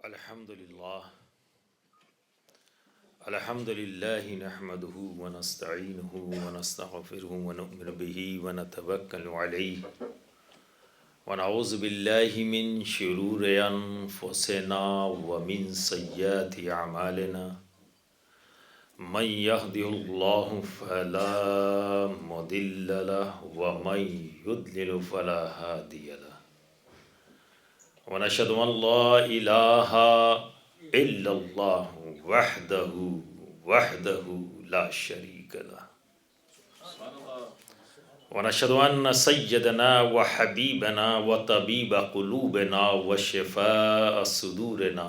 الحمد لله نحمده ونستعينه ونستغفره ونؤمن به ونتوكل عليه ونعوذ بالله من شرور أنفسنا ومن سيئات أعمالنا من يهده الله فلا مضل له ومن يضلل فلا هادي له ونشهد أن لا إله إلا الله وحده لا شريك له ونشهد أن سيدنا وحبيبنا وطبيب قلوبنا وشفاء صدورنا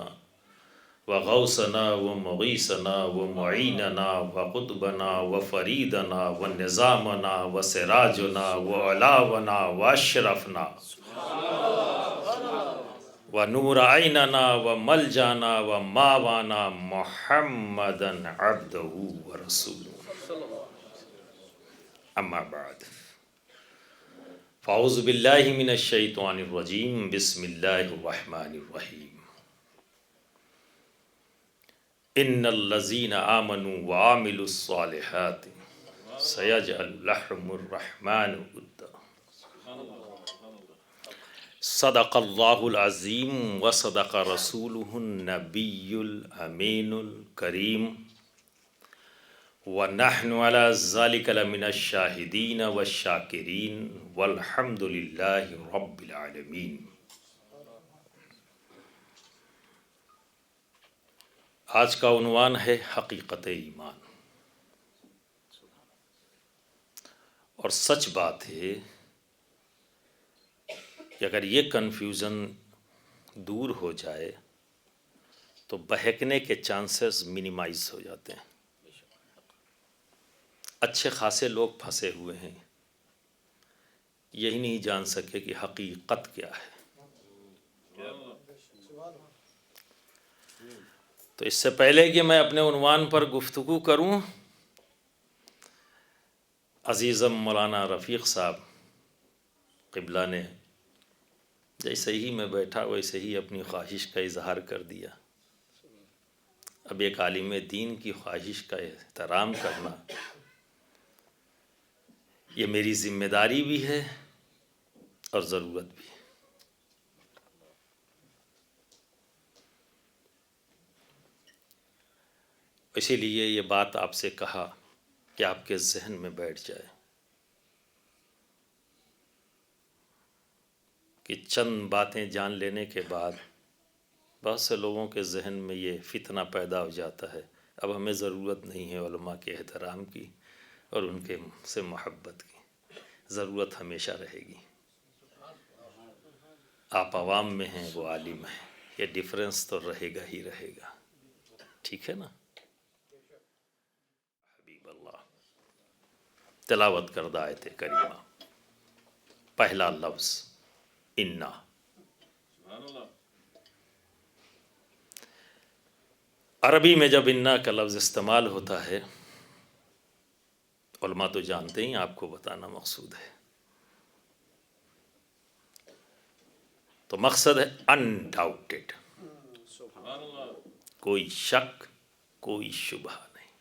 وغوثنا ومغيثنا ومعيننا وقطبنا وفريدنا ونظامنا وسراجنا وعلاونا وأشرفنا ونور عيننا وملجانا وماوانا محمدا عبده ورسوله أما بعد فأعوذ بالله من الشيطان الرجيم بسم الله الرحمن الرحيم إن الذين آمنوا وعملوا الصالحات سيجعل لهم الرحمن ودا صدق الله العظيم وصدق رسوله النبي الأمين الكريم ونحن على ذلك لمن الشاهدين والشاكرين والحمد لله رب العالمين۔ آج کا عنوان ہے حقیقت ایمان، اور سچ بات ہے کہ اگر یہ کنفیوژن دور ہو جائے تو بہکنے کے چانسز منیمائز ہو جاتے ہیں۔ اچھے خاصے لوگ پھنسے ہوئے ہیں، یہی نہیں جان سکے کہ حقیقت کیا ہے۔ تو اس سے پہلے کہ میں اپنے عنوان پر گفتگو کروں، عزیزم مولانا رفیق صاحب قبلہ نے جیسے ہی میں بیٹھا ویسے ہی اپنی خواہش کا اظہار کر دیا۔ اب ایک عالم دین کی خواہش کا احترام کرنا یہ میری ذمہ داری بھی ہے اور ضرورت بھی ہے۔ اسی لیے یہ بات آپ سے کہا کہ آپ کے ذہن میں بیٹھ جائے کہ چند باتیں جان لینے کے بعد بہت سے لوگوں کے ذہن میں یہ فتنہ پیدا ہو جاتا ہے، اب ہمیں ضرورت نہیں ہے علماء کے احترام کی اور ان کے سے محبت کی۔ ضرورت ہمیشہ رہے گی۔ آپ عوام میں ہیں، وہ عالم ہیں، یہ ڈیفرنس تو رہے گا ہی رہے گا، ٹھیک ہے نا؟ حبیب اللہ تلاوت کردہ آیت کریمہ، پہلا لفظ انا۔ عربی میں جب انا کا لفظ استعمال ہوتا ہے، علماء تو جانتے ہیں، آپ کو بتانا مقصود ہے، تو مقصد ہے انڈاؤٹیڈ، کوئی شک کوئی شبہ نہیں۔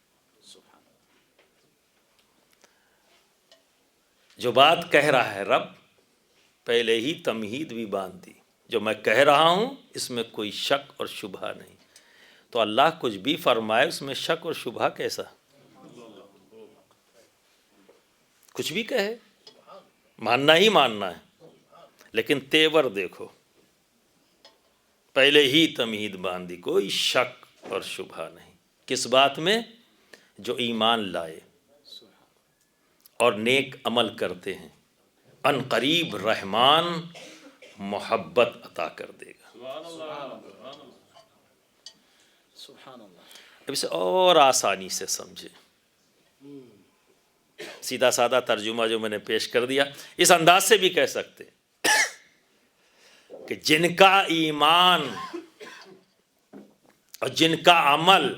جو بات کہہ رہا ہے رب، پہلے ہی تمہید بھی باندھ دی، جو میں کہہ رہا ہوں اس میں کوئی شک اور شبہ نہیں۔ تو اللہ کچھ بھی فرمائے اس میں شک اور شبہ کیسا؟ کچھ بھی کہے ماننا ہی ماننا ہے، لیکن تیور دیکھو، پہلے ہی تمہید باندھی، کوئی شک اور شبہ نہیں۔ کس بات میں؟ جو ایمان لائے اور نیک عمل کرتے ہیں، ان قریب رحمان محبت عطا کر دے گا۔ اب اسے اور آسانی سے سمجھے، سیدھا سادہ ترجمہ جو میں نے پیش کر دیا، اس انداز سے بھی کہہ سکتے کہ جن کا ایمان اور جن کا عمل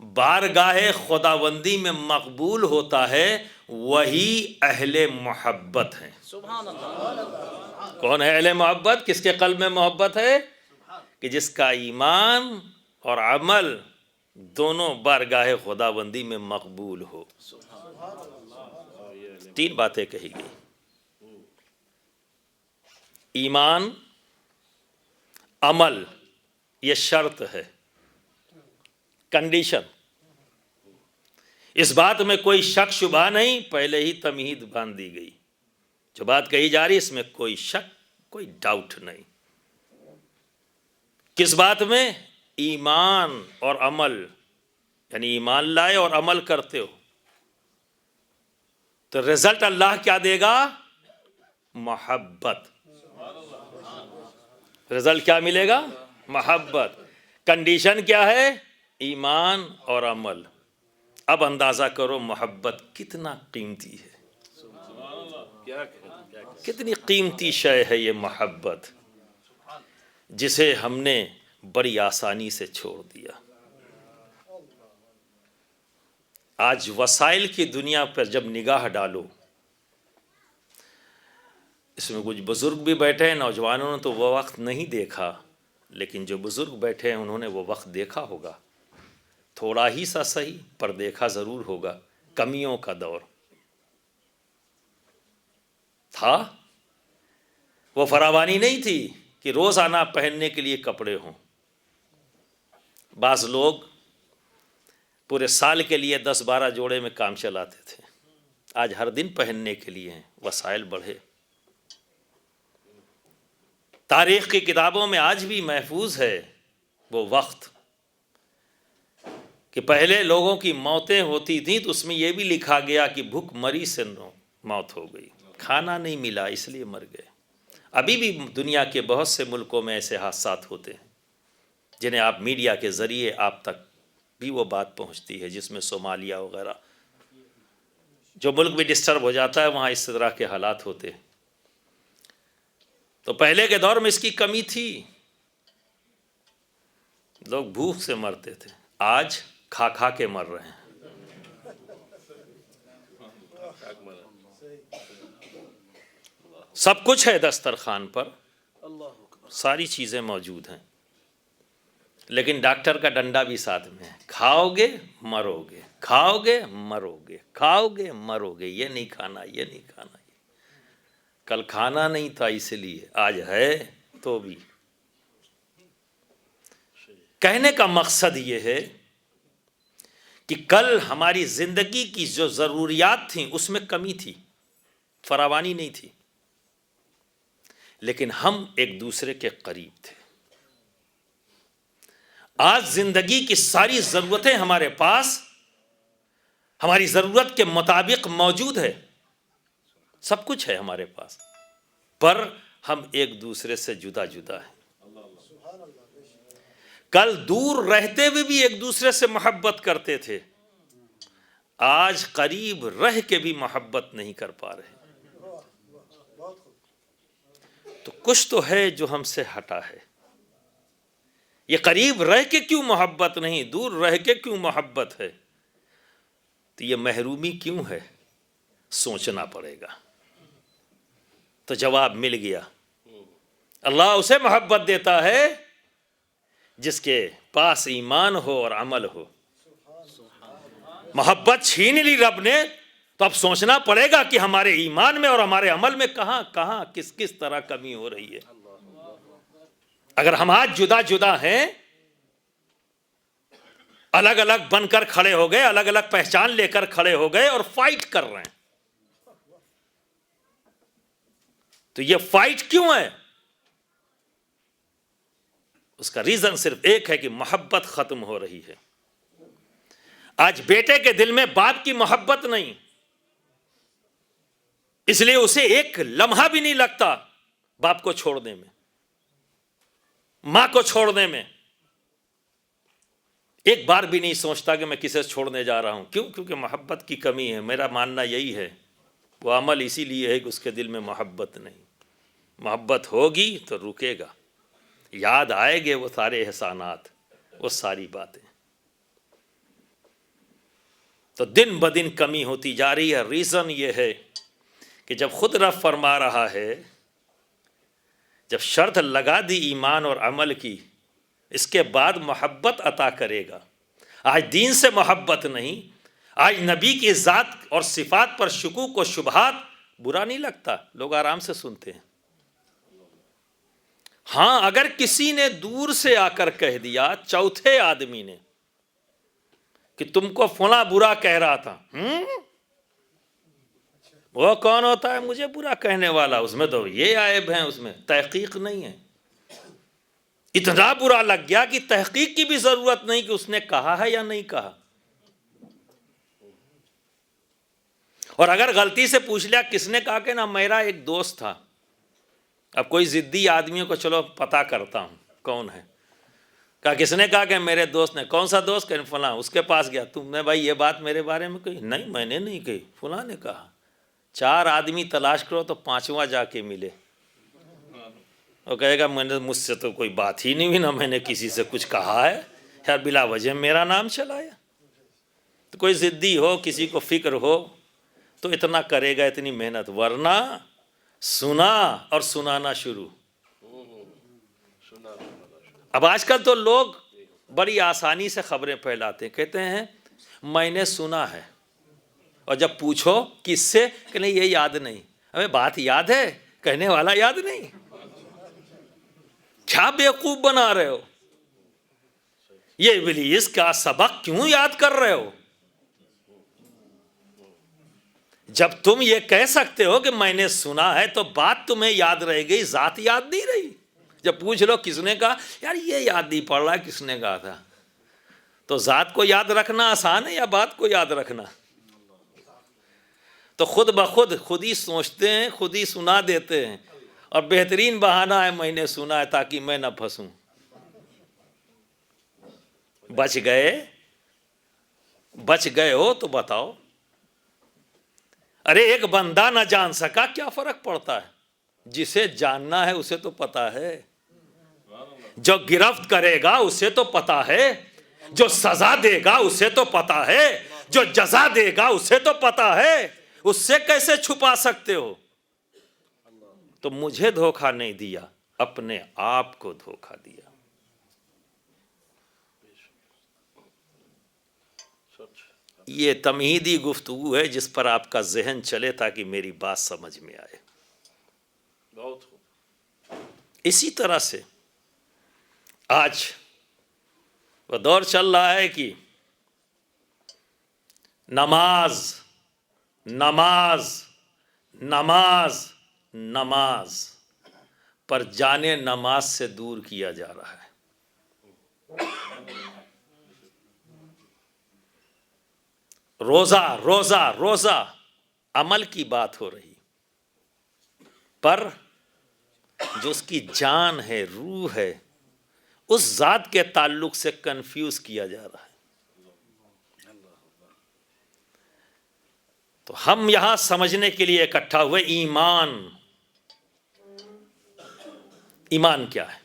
بارگاہ خداوندی میں مقبول ہوتا ہے وہی اہل محبت ہیں۔ سبحان اللہ۔ کون ہے اہل محبت؟ کس کے قلب میں محبت ہے؟ کہ جس کا ایمان اور عمل دونوں بارگاہ خداوندی میں مقبول ہو۔ 3 باتیں کہی گئی: ایمان، عمل، یہ شرط ہے، کنڈیشن۔ اس بات میں کوئی شک شبہ نہیں، پہلے ہی تمہید باندھ دی گئی۔ جو بات کہی جا رہی اس میں کوئی شک، کوئی ڈاؤٹ نہیں۔ کس بات میں؟ ایمان اور عمل، یعنی ایمان لائے اور عمل کرتے ہو تو رزلٹ اللہ کیا دے گا؟ محبت۔ رزلٹ کیا ملے گا؟ محبت۔ کنڈیشن کیا ہے؟ ایمان اور عمل۔ اب اندازہ کرو محبت کتنا قیمتی ہے، کتنی قیمتی شے ہے یہ محبت، جسے ہم نے بڑی آسانی سے چھوڑ دیا۔ آج وسائل کی دنیا پر جب نگاہ ڈالو، اس میں کچھ بزرگ بھی بیٹھے ہیں، نوجوانوں نے تو وہ وقت نہیں دیکھا، لیکن جو بزرگ بیٹھے ہیں انہوں نے وہ وقت دیکھا ہوگا، تھوڑا ہی سا صحیح پر دیکھا ضرور ہوگا۔ کمیوں کا دور تھا، وہ فراوانی نہیں تھی کہ روزانہ پہننے کے لیے کپڑے ہوں۔ بعض لوگ پورے سال کے لیے 10-12 جوڑے میں کام چلاتے تھے، آج ہر دن پہننے کے لیے ہیں، وسائل بڑھے۔ تاریخ کی کتابوں میں آج بھی محفوظ ہے وہ وقت کہ پہلے لوگوں کی موتیں ہوتی تھیں تو اس میں یہ بھی لکھا گیا کہ بھوک مری سے موت ہو گئی، کھانا نہیں ملا اس لیے مر گئے۔ ابھی بھی دنیا کے بہت سے ملکوں میں ایسے حادثات ہوتے ہیں جنہیں آپ میڈیا کے ذریعے آپ تک بھی وہ بات پہنچتی ہے، جس میں صومالیہ وغیرہ جو ملک بھی ڈسٹرب ہو جاتا ہے وہاں اس طرح کے حالات ہوتے ہیں۔ تو پہلے کے دور میں اس کی کمی تھی، لوگ بھوک سے مرتے تھے، آج کھا کھا کے مر رہے ہیں۔ سب کچھ ہے دسترخوان پر، ساری چیزیں موجود ہیں، لیکن ڈاکٹر کا ڈنڈا بھی ساتھ میں ہے، کھاؤ گے مرو گے، کھاؤ گے مرو گے، کھاؤ گے مرو گے، یہ نہیں کھانا، یہ نہیں کھانا۔ کل کھانا نہیں تھا اس لیے، آج ہے تو بھی۔ کہنے کا مقصد یہ ہے کہ کل ہماری زندگی کی جو ضروریات تھیں اس میں کمی تھی، فراوانی نہیں تھی، لیکن ہم ایک دوسرے کے قریب تھے۔ آج زندگی کی ساری ضرورتیں ہمارے پاس ہماری ضرورت کے مطابق موجود ہے، سب کچھ ہے ہمارے پاس، پر ہم ایک دوسرے سے جدا جدا ہیں۔ کل دور رہتے ہوئے بھی ایک دوسرے سے محبت کرتے تھے، آج قریب رہ کے بھی محبت نہیں کر پا رہے۔ تو کچھ تو ہے جو ہم سے ہٹا ہے۔ یہ قریب رہ کے کیوں محبت نہیں، دور رہ کے کیوں محبت ہے، تو یہ محرومی کیوں ہے، سوچنا پڑے گا۔ تو جواب مل گیا، اللہ اسے محبت دیتا ہے جس کے پاس ایمان ہو اور عمل ہو۔ محبت چھین لی رب نے تو اب سوچنا پڑے گا کہ ہمارے ایمان میں اور ہمارے عمل میں کہاں کس طرح کمی ہو رہی ہے۔ اگر ہم آج جدا جدا ہیں، الگ الگ بن کر کھڑے ہو گئے، الگ الگ پہچان لے کر کھڑے ہو گئے اور فائٹ کر رہے ہیں، تو یہ فائٹ کیوں ہے؟ اس کا ریزن صرف ایک ہے کہ محبت ختم ہو رہی ہے۔ آج بیٹے کے دل میں باپ کی محبت نہیں، اس لیے اسے ایک لمحہ بھی نہیں لگتا باپ کو چھوڑنے میں، ماں کو چھوڑنے میں، ایک بار بھی نہیں سوچتا کہ میں کسے چھوڑنے جا رہا ہوں۔ کیوں؟ کیونکہ محبت کی کمی ہے۔ میرا ماننا یہی ہے، وہ عمل اسی لیے ہے کہ اس کے دل میں محبت نہیں۔ محبت ہوگی تو رکے گا، یاد آئے گے وہ سارے احسانات، وہ ساری باتیں۔ تو دن بدن کمی ہوتی جا رہی ہے۔ ریزن یہ ہے کہ جب خود رب فرما رہا ہے، جب شرط لگا دی ایمان اور عمل کی اس کے بعد محبت عطا کرے گا. آج دین سے محبت نہیں، آج نبی کی ذات اور صفات پر شکوک و شبہات. برا نہیں لگتا، لوگ آرام سے سنتے ہیں. ہاں اگر کسی نے دور سے آ کر کہہ دیا، چوتھے آدمی نے، کہ تم کو فلاں برا کہہ رہا تھا، وہ کون ہوتا ہے مجھے برا کہنے والا؟ اس میں تو یہ عیب ہیں، اس میں تحقیق نہیں ہے. اتنا برا لگ گیا کہ تحقیق کی بھی ضرورت نہیں کہ اس نے کہا ہے یا نہیں کہا. اور اگر غلطی سے پوچھ لیا کس نے کہا، کہ نا میرا ایک دوست تھا. اب کوئی ضدی آدمیوں کو چلو پتا کرتا ہوں کون ہے. کہا کس نے کہا؟ کہ میرے دوست نے. کون سا دوست؟ کہ فلاں. اس کے پاس گیا، تم نے بھائی یہ بات میرے بارے میں کہی؟ نہیں میں نے نہیں کہی، فلاں نے کہا. 4 آدمی تلاش کرو تو 5واں جا کے ملے. وہ کہے گا میں نے، مجھ سے تو کوئی بات ہی نہیں ہوئی، نہ میں نے کسی سے کچھ کہا ہے، یار بلا وجہ میرا نام چلایا. تو کوئی ضدی ہو، کسی کو فکر ہو تو اتنا کرے گا، اتنی محنت. ورنہ سنا اور سنانا شروع. اب آج کل تو لوگ بڑی آسانی سے خبریں پھیلاتے ہیں، کہتے ہیں میں نے سنا ہے، اور جب پوچھو کس سے، کہ نہیں یہ یاد نہیں. ہمیں بات یاد ہے، کہنے والا یاد نہیں. کیا بیوقوف بنا رہے ہو؟ یہ ابلیس کا سبق کیوں یاد کر رہے ہو؟ جب تم یہ کہہ سکتے ہو کہ میں نے سنا ہے تو بات تمہیں یاد رہ گئی، ذات یاد نہیں رہی. جب پوچھ لو کس نے کہا، یار یہ یاد نہیں پڑ رہا کس نے کہا تھا. تو ذات کو یاد رکھنا آسان ہے یا بات کو یاد رکھنا؟ تو خود بخود خود ہی سوچتے ہیں، خود ہی سنا دیتے ہیں. اور بہترین بہانہ ہے میں نے سنا ہے تاکہ میں نہ پھنسوں. بچ گئے ہو تو بتاؤ. ارے ایک بندہ نہ جان سکا، کیا فرق پڑتا ہے؟ جسے جاننا ہے اسے تو پتا ہے. جو گرفت کرے گا اسے تو پتا ہے، جو سزا دے گا اسے تو پتا ہے، جو جزا دے گا اسے تو پتا ہے. اس سے کیسے چھپا سکتے ہو؟ تو مجھے دھوکہ نہیں دیا، اپنے آپ کو دھوکہ دیا. یہ تمہیدی گفتگو ہے جس پر آپ کا ذہن چلے تاکہ میری بات سمجھ میں آئے. اسی طرح سے آج وہ دور چل رہا ہے کہ نماز نماز نماز نماز پر جانے نماز سے دور کیا جا رہا ہے. روزہ روزہ روزہ عمل کی بات ہو رہی، پر جو اس کی جان ہے، روح ہے، اس ذات کے تعلق سے کنفیوز کیا جا رہا ہے. تو ہم یہاں سمجھنے کے لیے اکٹھا ہوئے ایمان کیا ہے.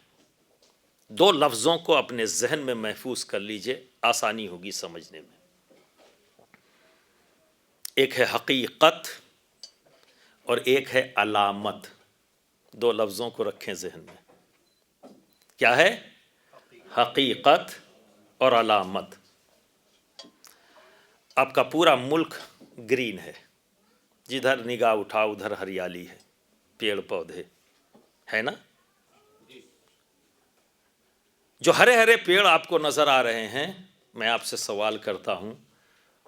2 لفظوں کو اپنے ذہن میں محفوظ کر لیجئے، آسانی ہوگی سمجھنے میں. ایک ہے حقیقت اور ایک ہے علامت. 2 لفظوں کو رکھیں ذہن میں. کیا ہے؟ حقیقت اور علامت. آپ کا پورا ملک گرین ہے، جدھر نگاہ اٹھاؤ ادھر ہریالی ہے، پیڑ پودے ہے نا. جو ہرے ہرے پیڑ آپ کو نظر آ رہے ہیں، میں آپ سے سوال کرتا ہوں،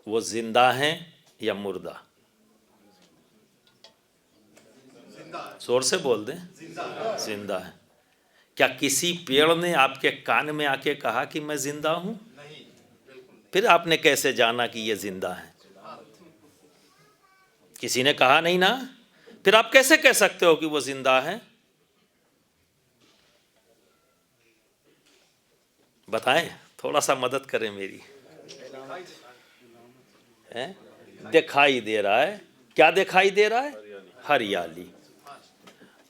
وہ زندہ ہیں یا مردہ؟ زور سے بول دیں. زندہ ہے. کیا کسی پیڑ نے آپ کے کان میں آ کے کہا کہ میں زندہ ہوں؟ پھر آپ نے کیسے جانا کہ یہ زندہ ہے؟ کسی نے کہا نہیں نا. پھر آپ کیسے کہہ سکتے ہو کہ وہ زندہ ہے؟ بتائیں، تھوڑا سا مدد کریں میری. دکھائی دے رہا ہے. کیا دکھائی دے رہا ہے؟ ہریالی.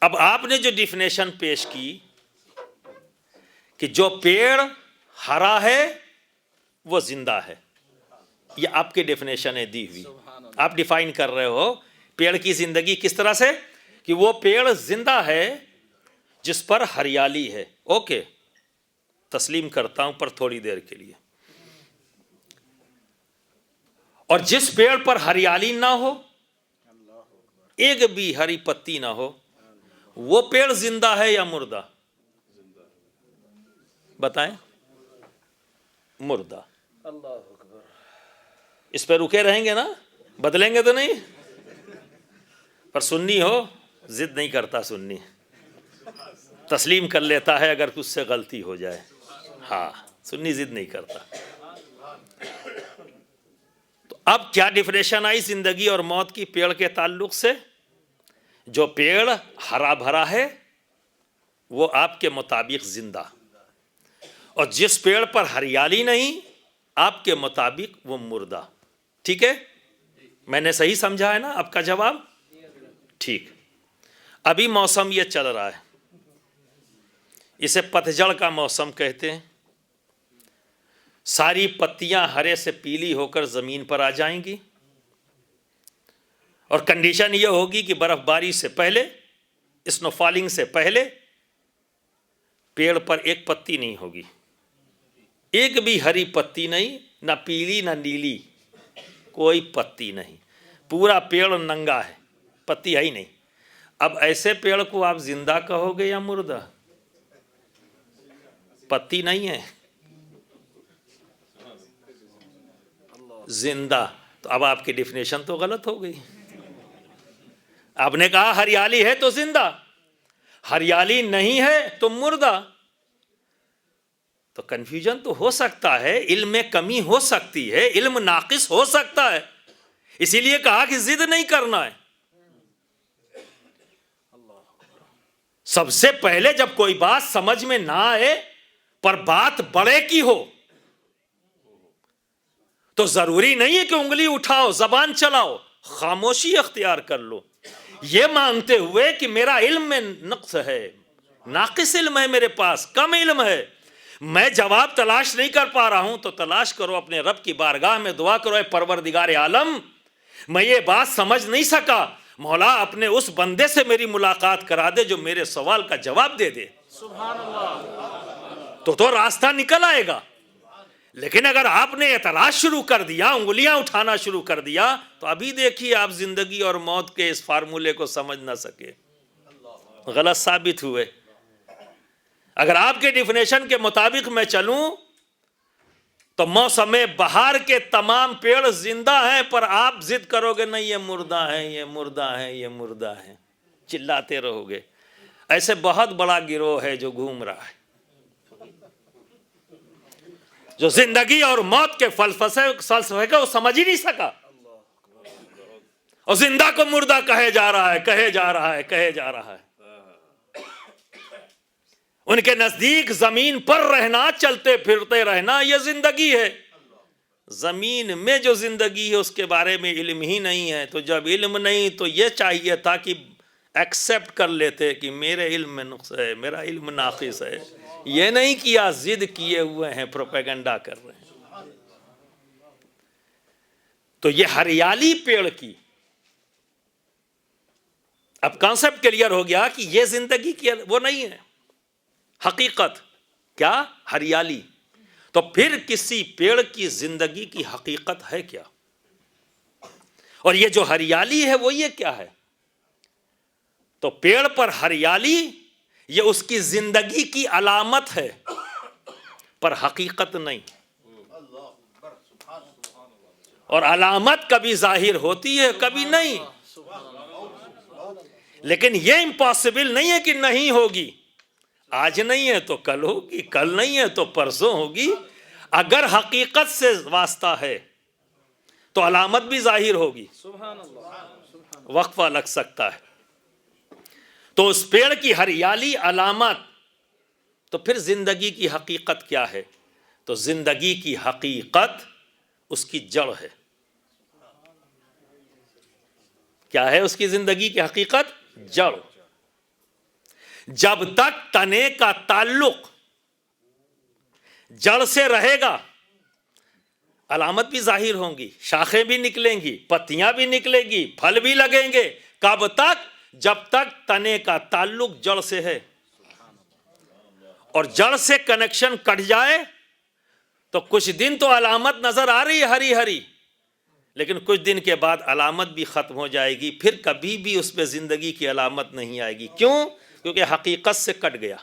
اب آپ نے جو ڈیفینیشن پیش کی کہ جو پیڑ ہرا ہے وہ زندہ ہے، یہ آپ کی ڈیفینیشن ہے دی ہوئی. آپ ڈیفائن کر رہے ہو پیڑ کی زندگی کس طرح سے، کہ وہ پیڑ زندہ ہے جس پر ہریالی ہے. اوکے. تسلیم کرتا ہوں پر تھوڑی دیر کے لیے. اور جس پیڑ پر ہریالی نہ ہو، ایک بھی ہری پتی نہ ہو، وہ پیڑ زندہ ہے یا مردہ؟ بتائیں. مردہ. اس پہ رکے رہیں گے نا؟ بدلیں گے تو نہیں؟ پر سنی ہو ضد نہیں کرتا، سنی تسلیم کر لیتا ہے اگر کچھ سے غلطی ہو جائے. ہاں، سنی ضد نہیں کرتا. تو اب کیا ڈیفینیشن آئی زندگی اور موت کی پیڑ کے تعلق سے؟ جو پیڑ ہرا بھرا ہے وہ آپ کے مطابق زندہ، اور جس پیڑ پر ہریالی نہیں آپ کے مطابق وہ مردہ. ٹھیک ہے؟ میں نے صحیح سمجھا ہے نا آپ کا جواب؟ ٹھیک. ابھی موسم یہ چل رہا ہے، اسے پتجھڑ کا موسم کہتے ہیں. ساری پتیاں ہرے سے پیلی ہو کر زمین پر آ جائیں گی، اور کنڈیشن یہ ہوگی کہ برف باری سے پہلے، اسنو فالنگ سے پہلے پیڑ پر ایک پتی نہیں ہوگی، ایک بھی ہری پتی نہیں، نہ پیلی نہ نیلی، کوئی پتی نہیں. پورا پیڑ ننگا ہے، پتی ہے ہی نہیں. اب ایسے پیڑ کو آپ زندہ کہو گے یا مردہ؟ پتی نہیں ہے، زندہ. تو اب آپ کی ڈیفینیشن تو غلط ہو گئی. آپ نے کہا ہریالی ہے تو زندہ، ہریالی نہیں ہے تو مردہ. تو کنفیوژن تو ہو سکتا ہے، علم میں کمی ہو سکتی ہے، علم ناقص ہو سکتا ہے. اسی لیے کہا کہ ضد نہیں کرنا ہے. سب سے پہلے جب کوئی بات سمجھ میں نہ آئے پر بات بڑے کی ہو تو ضروری نہیں ہے کہ انگلی اٹھاؤ، زبان چلاؤ، خاموشی اختیار کر لو، یہ مانتے ہوئے کہ میرا علم میں نقص ہے، ناقص علم ہے، میرے پاس کم علم ہے، میں جواب تلاش نہیں کر پا رہا ہوں. تو تلاش کرو اپنے رب کی بارگاہ میں، دعا کرو، اے پروردگار عالم میں یہ بات سمجھ نہیں سکا، مولا اپنے اس بندے سے میری ملاقات کرا دے جو میرے سوال کا جواب دے دے. سبحان اللہ. تو راستہ نکل آئے گا. لیکن اگر آپ نے اعتراض شروع کر دیا، انگلیاں اٹھانا شروع کر دیا، تو ابھی دیکھیے آپ زندگی اور موت کے اس فارمولے کو سمجھ نہ سکے، غلط ثابت ہوئے. اگر آپ کے ڈیفینیشن کے مطابق میں چلوں تو موسم بہار کے تمام پیڑ زندہ ہیں، پر آپ ضد کرو گے نہیں یہ مردہ ہیں، یہ مردہ ہیں، یہ مردہ ہیں، چلاتے رہو گے. ایسے بہت بڑا گروہ ہے جو گھوم رہا ہے، جو زندگی اور موت کے فلسفے کو سمجھ ہی نہیں سکا، اور زندہ کو مردہ کہے جا رہا ہے، کہے جا رہا ہے، کہے جا رہا ہے. ان کے نزدیک زمین پر رہنا، چلتے پھرتے رہنا، یہ زندگی ہے. زمین میں جو زندگی ہے اس کے بارے میں علم ہی نہیں ہے. تو جب علم نہیں تو یہ چاہیے تھا کہ ایکسپٹ کر لیتے کہ میرے علم میں نقص ہے، میرا علم ناقص ہے. یہ نہیں کیا، ضد کیے ہوئے ہیں، پروپیگنڈا کر رہے ہیں. تو یہ ہریالی پیڑ کی اب کانسیپٹ کلیئر ہو گیا کہ یہ زندگی کی وہ نہیں ہے حقیقت. کیا؟ ہریالی. تو پھر کسی پیڑ کی زندگی کی حقیقت ہے کیا؟ اور یہ جو ہریالی ہے وہ یہ کیا ہے؟ تو پیڑ پر ہریالی یہ اس کی زندگی کی علامت ہے، پر حقیقت نہیں. اور علامت کبھی ظاہر ہوتی ہے، کبھی نہیں. لیکن یہ امپاسبل نہیں ہے کہ نہیں ہوگی. آج نہیں ہے تو کل ہوگی، کل نہیں ہے تو پرسوں ہوگی. اگر حقیقت سے واسطہ ہے تو علامت بھی ظاہر ہوگی، وقفہ لگ سکتا ہے. تو اس پیڑ کی ہریالی علامت. تو پھر زندگی کی حقیقت کیا ہے؟ تو زندگی کی حقیقت اس کی جڑ ہے. کیا ہے اس کی زندگی کی حقیقت؟ جڑ. جب تک تنے کا تعلق جڑ سے رہے گا علامت بھی ظاہر ہوں گی، شاخیں بھی نکلیں گی، پتیاں بھی نکلیں گی، پھل بھی لگیں گے. کب تک؟ جب تک تنے کا تعلق جڑ سے ہے. اور جڑ سے کنیکشن کٹ جائے تو کچھ دن تو علامت نظر آ رہی ہے ہری ہری، لیکن کچھ دن کے بعد علامت بھی ختم ہو جائے گی، پھر کبھی بھی اس پہ زندگی کی علامت نہیں آئے گی۔ کیوں؟ کیونکہ حقیقت سے کٹ گیا۔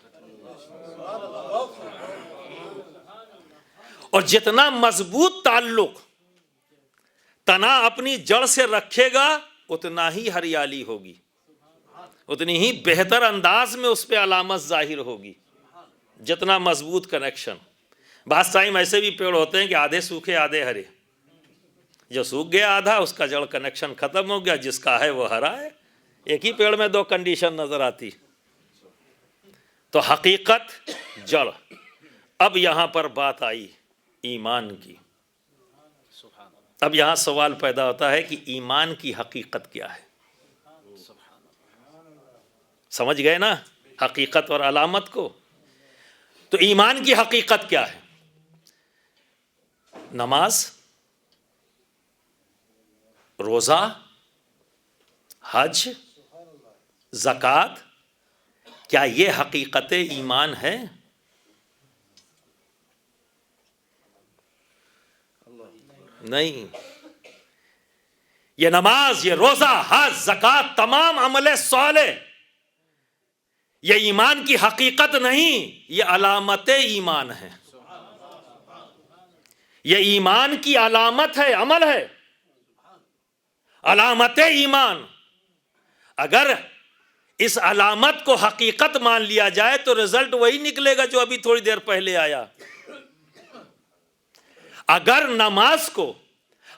اور جتنا مضبوط تعلق تنا اپنی جڑ سے رکھے گا اتنا ہی ہریالی ہوگی، اتنی ہی بہتر انداز میں اس پہ علامت ظاہر ہوگی، جتنا مضبوط کنیکشن۔ بعض ٹائم ایسے بھی پیڑ ہوتے ہیں کہ آدھے سوکھے آدھے ہرے، جو سوکھ گیا آدھا اس کا جڑ کنیکشن ختم ہو گیا، جس کا ہے وہ ہرا ہے۔ ایک ہی پیڑ میں دو کنڈیشن نظر آتی۔ تو حقیقت، جڑ۔ اب یہاں پر بات آئی ایمان کی۔ اب یہاں سوال پیدا ہوتا ہے کہ ایمان کی حقیقت کیا ہے؟ سمجھ گئے نا حقیقت اور علامت کو؟ تو ایمان کی حقیقت کیا ہے؟ نماز، روزہ، حج، زکوٰۃ، کیا یہ حقیقت ایمان ہے؟ نہیں۔ یہ نماز، یہ روزہ، حج، زکوٰۃ، تمام عمل صالح یہ ایمان کی حقیقت نہیں، یہ علامت ایمان ہے۔ یہ ایمان کی علامت ہے، عمل ہے، علامت ایمان۔ اگر اس علامت کو حقیقت مان لیا جائے تو رزلٹ وہی نکلے گا جو ابھی تھوڑی دیر پہلے آیا۔ اگر نماز کو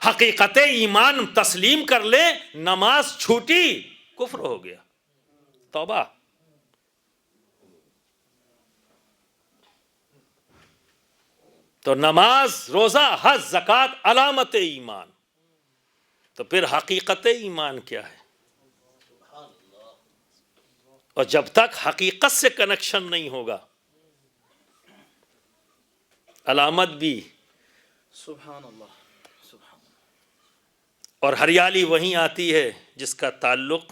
حقیقت ایمان تسلیم کر لے، نماز چھوٹی کفر ہو گیا، توبہ۔ تو نماز، روزہ، حج، زکوٰۃ علامت ایمان۔ تو پھر حقیقت ایمان کیا ہے؟ اور جب تک حقیقت سے کنیکشن نہیں ہوگا، علامت بھی سبحان اللہ، اور ہریالی وہیں آتی ہے جس کا تعلق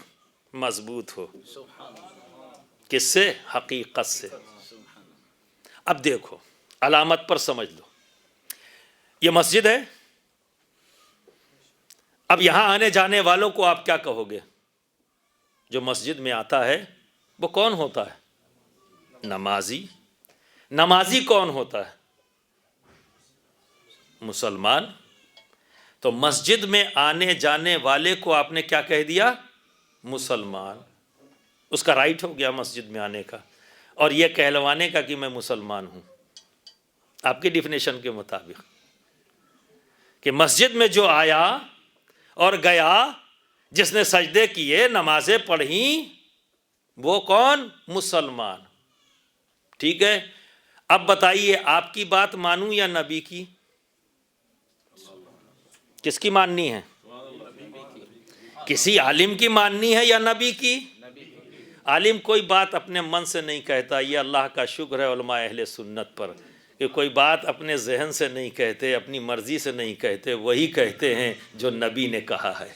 مضبوط ہو۔ کس سے؟ حقیقت سے۔ اب دیکھو، علامت پر سمجھ لو، یہ مسجد ہے۔ اب یہاں آنے جانے والوں کو آپ کیا کہو گے؟ جو مسجد میں آتا ہے وہ کون ہوتا ہے؟ نمازی۔ نمازی کون ہوتا ہے؟ مسلمان۔ تو مسجد میں آنے جانے والے کو آپ نے کیا کہہ دیا؟ مسلمان۔ اس کا رائٹ ہو گیا مسجد میں آنے کا اور یہ کہلوانے کا کہ میں مسلمان ہوں، آپ کی ڈیفینیشن کے مطابق، کہ مسجد میں جو آیا اور گیا، جس نے سجدے کیے، نمازیں پڑھیں، وہ کون؟ مسلمان۔ ٹھیک ہے، اب بتائیے آپ کی بات مانوں یا نبی کی؟ کس کی ماننی ہے؟ کسی عالم کی ماننی ہے یا نبی کی؟ عالم کوئی بات اپنے من سے نہیں کہتا، یہ اللہ کا شکر ہے علماء اہل سنت پر کہ کوئی بات اپنے ذہن سے نہیں کہتے، اپنی مرضی سے نہیں کہتے، وہی کہتے ہیں جو نبی نے کہا ہے۔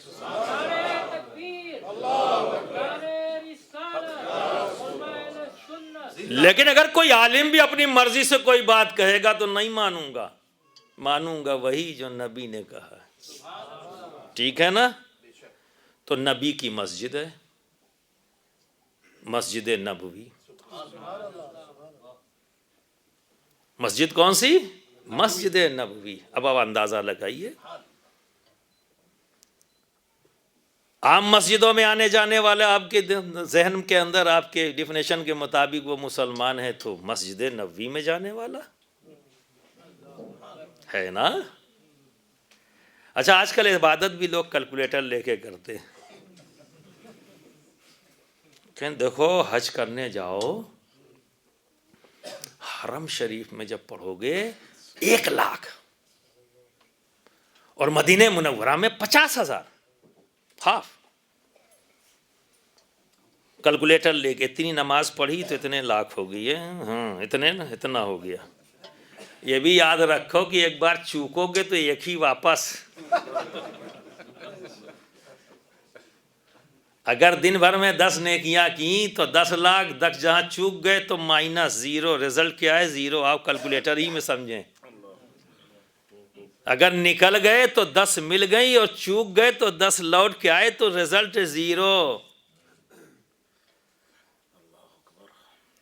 لیکن اگر کوئی عالم بھی اپنی مرضی سے کوئی بات کہے گا تو نہیں مانوں گا، مانوں گا وہی جو نبی نے کہا ہے۔ ٹھیک ہے نا؟ تو نبی کی مسجد ہے، مسجد نبوی۔ مسجد کون سی؟ مسجد نبوی۔ اب آپ اندازہ لگائیے، عام مسجدوں میں آنے جانے والے آپ کے ذہن کے اندر، آپ کے ڈیفینیشن کے مطابق وہ مسلمان ہے، تو مسجد نبوی میں جانے والا ہے نا؟ اچھا، آج کل عبادت بھی لوگ کیلکولیٹر لے کے کرتے ہیں، کہ دیکھو حج کرنے جاؤ، حرم شریف میں جب پڑھو گے 1,00,000 اور مدینہ منورہ میں 50,000، ہاف۔ کیلکولیٹر لے کے اتنی نماز پڑھی تو اتنے لاکھ ہو گئی ہے، ہاں اتنے نا، اتنا ہو گیا۔ یہ بھی یاد رکھو کہ ایک بار چوکو گے تو ایک ہی واپس۔ اگر دن بھر میں 10 نیکیاں کی تو 10 لاکھ 10 جہاں چوک گئے تو -0. رزلٹ کیا ہے؟ 0. آپ کیلکولیٹر ہی میں سمجھیں. اگر نکل گئے تو 10 مل گئی اور چوک گئے تو 10 لوٹ کے آئے تو رزلٹ 0.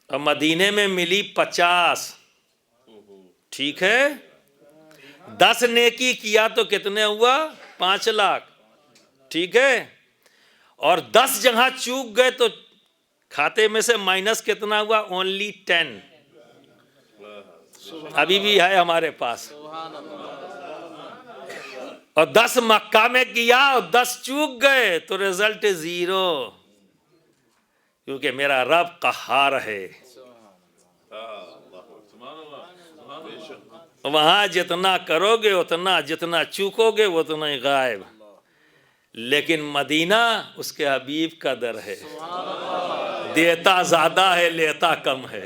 اور مدینے میں ملی 50. ٹھیک ہے، 10 نیکی کیا تو کتنے ہوا؟ 5 لاکھ. ٹھیک ہے، اور 10 جہاں چوک گئے تو کھاتے میں سے مائنس کتنا ہوا؟ اونلی 10. ابھی بھی ہے ہمارے پاس. اور 10 مکہ میں کیا اور 10 چوک گئے تو رزلٹ 0. کیونکہ میرا رب قہار ہے. وہاں جتنا کرو گے اتنا، جتنا چوکو گے اتنا ہی غائب. لیکن مدینہ اس کے حبیب کا در ہے، دیتا زیادہ ہے لیتا کم ہے.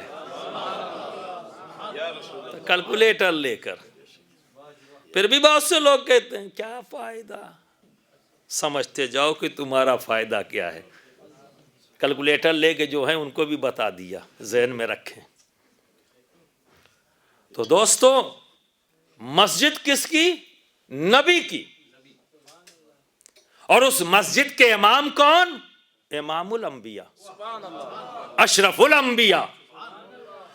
کیلکولیٹر لے کر پھر بھی بہت سے لوگ کہتے ہیں کیا فائدہ. سمجھتے جاؤ کہ تمہارا فائدہ کیا ہے. کیلکولیٹر لے کے جو ہیں ان کو بھی بتا دیا، ذہن میں رکھیں. تو دوستو، مسجد کس کی؟ نبی کی. اور اس مسجد کے امام کون؟ امام الانبیاء، اشرف الانبیاء.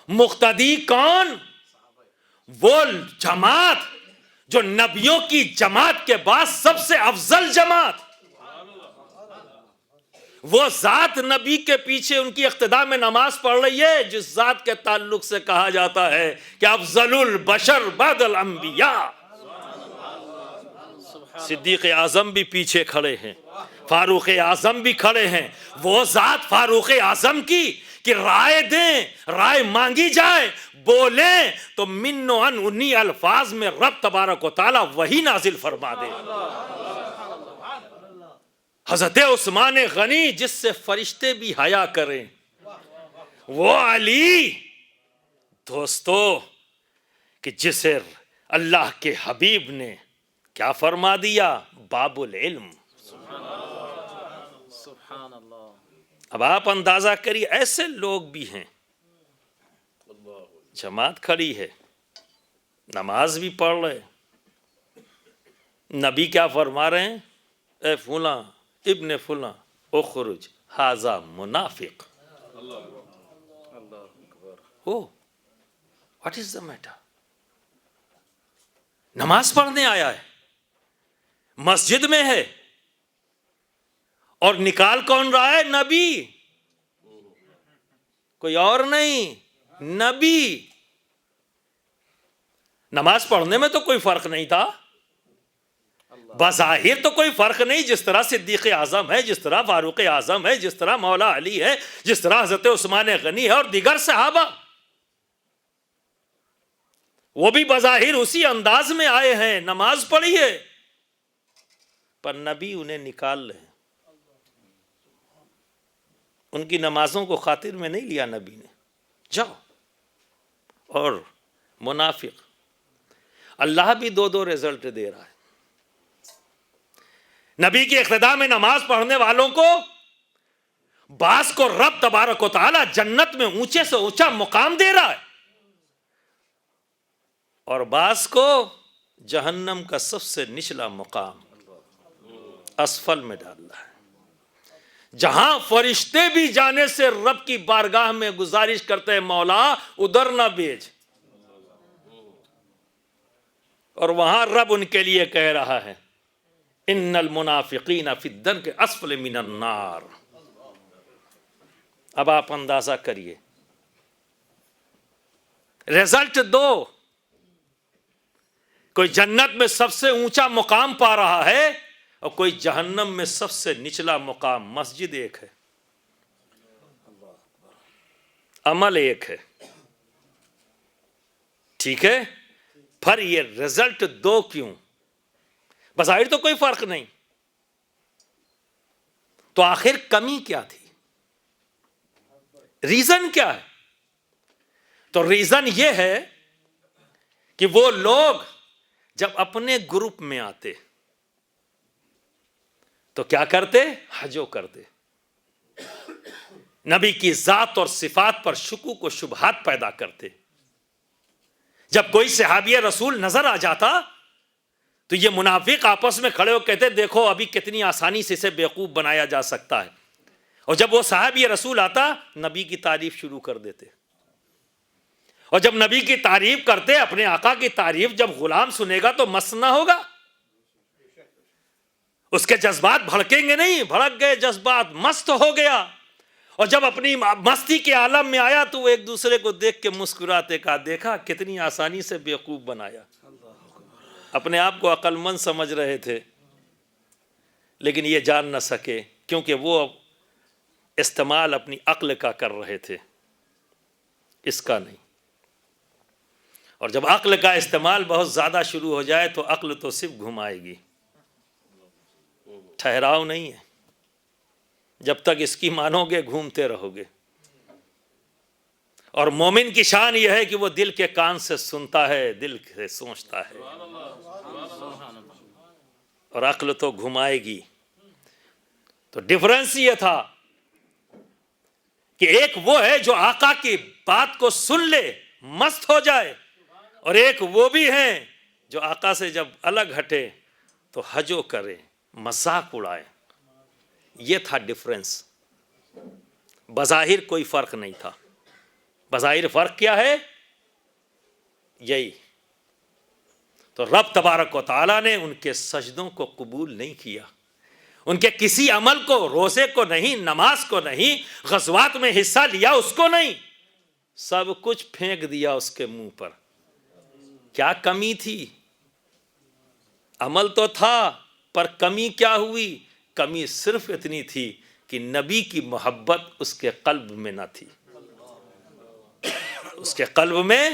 مقتدی کون؟ وہ جماعت جو نبیوں کی جماعت کے بعد سب سے افضل جماعت. وہ ذات نبی کے پیچھے ان کی اقتداء میں نماز پڑھ رہی ہے جس ذات کے تعلق سے کہا جاتا ہے کہ افضل البشر بعد الانبیاء. صدیق اعظم بھی پیچھے کھڑے ہیں، فاروق اعظم بھی کھڑے ہیں. وہ ذات فاروق اعظم کی کہ رائے دیں، رائے مانگی جائے، بولیں تو من و ان انہی الفاظ میں رب تبارک و تعالی وہی نازل فرما دے. حضرت عثمان غنی جس سے فرشتے بھی حیا کریں، وہ علی دوستو کہ جسے اللہ کے حبیب نے کیا فرما دیا؟ باب العلم. سبحان اللہ. اب آپ اندازہ کریے، ایسے لوگ بھی ہیں، جماعت کھڑی ہے، نماز بھی پڑھ رہے، نبی کیا فرما رہے ہیں؟ اے فلاں ابن فلاں اخرج ھذا منافق. او واٹ از دا میٹر؟ نماز پڑھنے آیا ہے، مسجد میں ہے، اور نکال کون رہا ہے؟ نبی، کوئی اور نہیں، نبی. نماز پڑھنے میں تو کوئی فرق نہیں تھا، بظاہر تو کوئی فرق نہیں. جس طرح صدیق اعظم ہے، جس طرح فاروق اعظم ہے، جس طرح مولا علی ہے، جس طرح حضرت عثمان غنی ہے اور دیگر صحابہ، وہ بھی بظاہر اسی انداز میں آئے ہیں، نماز پڑھی ہے، پر نبی انہیں نکال لے. ان کی نمازوں کو خاطر میں نہیں لیا نبی نے. جاؤ. اور منافق، اللہ بھی دو رزلٹ دے رہا ہے. نبی کی اقتداء میں نماز پڑھنے والوں کو بعض کو رب تبارک و تعالی جنت میں اونچے سے اونچا مقام دے رہا ہے، اور بعض کو جہنم کا سب سے نچلا مقام اسفل میں ڈال رہا ہے. جہاں فرشتے بھی جانے سے رب کی بارگاہ میں گزارش کرتے ہیں مولا ادھر نہ بھیج، اور وہاں رب ان کے لیے کہہ رہا ہے ان المنافقین فی الدرک اسفل من النار. اب آپ اندازہ کریے، رزلٹ دو، کوئی جنت میں سب سے اونچا مقام پا رہا ہے اور کوئی جہنم میں سب سے نچلا مقام. مسجد ایک ہے، عمل ایک ہے، ٹھیک ہے، پھر یہ رزلٹ دو کیوں؟ بظاہر تو کوئی فرق نہیں، تو آخر کمی کیا تھی؟ ریزن کیا ہے؟ تو ریزن یہ ہے کہ وہ لوگ جب اپنے گروپ میں آتے تو کیا کرتے؟ حجو کرتے. نبی کی ذات اور صفات پر شکوک و شبہات پیدا کرتے. جب کوئی صحابی رسول نظر آ جاتا تو یہ منافق آپس میں کھڑے ہو کہتے دیکھو ابھی کتنی آسانی سے اسے بیوقوف بنایا جا سکتا ہے. اور جب وہ صحابی رسول آتا نبی کی تعریف شروع کر دیتے. اور جب نبی کی تعریف کرتے اپنے آقا کی تعریف جب غلام سنے گا تو مست نہ ہوگا, اس کے جذبات بھڑکیں گے نہیں, بھڑک گئے جذبات, مست ہو گیا. اور جب اپنی مستی کے عالم میں آیا تو وہ ایک دوسرے کو دیکھ کے مسکراتے کہا دیکھا کتنی آسانی سے بیوقوف بنایا. اپنے آپ کو عقل مند سمجھ رہے تھے لیکن یہ جان نہ سکے کیونکہ وہ استعمال اپنی عقل کا کر رہے تھے, اس کا نہیں. اور جب عقل کا استعمال بہت زیادہ شروع ہو جائے تو عقل تو صرف گھمائے گی, ٹھہراؤ نہیں ہے. جب تک اس کی مانو گے گھومتے رہو گے. اور مومن کی شان یہ ہے کہ وہ دل کے کان سے سنتا ہے, دل سے سوچتا ہے, اور عقل تو گھمائے گی. تو ڈفرنس یہ تھا کہ ایک وہ ہے جو آقا کی بات کو سن لے مست ہو جائے, اور ایک وہ بھی ہیں جو آقا سے جب الگ ہٹے تو ہجو کرے, مذاق اڑائے. یہ تھا ڈفرنس. بظاہر کوئی فرق نہیں تھا. بظاہر فرق کیا ہے؟ یہی. تو رب تبارک و تعالیٰ نے ان کے سجدوں کو قبول نہیں کیا, ان کے کسی عمل کو, روزے کو نہیں, نماز کو نہیں, غزوات میں حصہ لیا اس کو نہیں, سب کچھ پھینک دیا اس کے منہ پر. کیا کمی تھی؟ عمل تو تھا پر کمی کیا ہوئی؟ کمی صرف اتنی تھی کہ نبی کی محبت اس کے قلب میں نہ تھی. اس کے قلب میں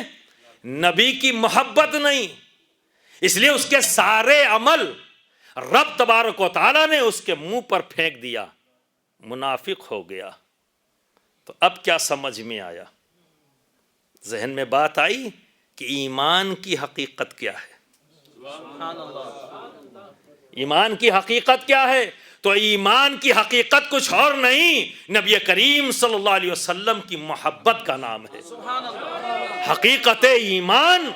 نبی کی محبت نہیں, اس لیے اس کے سارے عمل رب تبارک و تعالیٰ نے اس کے منہ پر پھینک دیا, منافق ہو گیا. تو اب کیا سمجھ میں آیا؟ ذہن میں بات آئی کہ ایمان کی حقیقت کیا ہے. ایمان کی حقیقت کیا ہے؟ تو ایمان کی حقیقت کچھ اور نہیں, نبی کریم صلی اللہ علیہ وسلم کی محبت کا نام ہے. حقیقت ایمان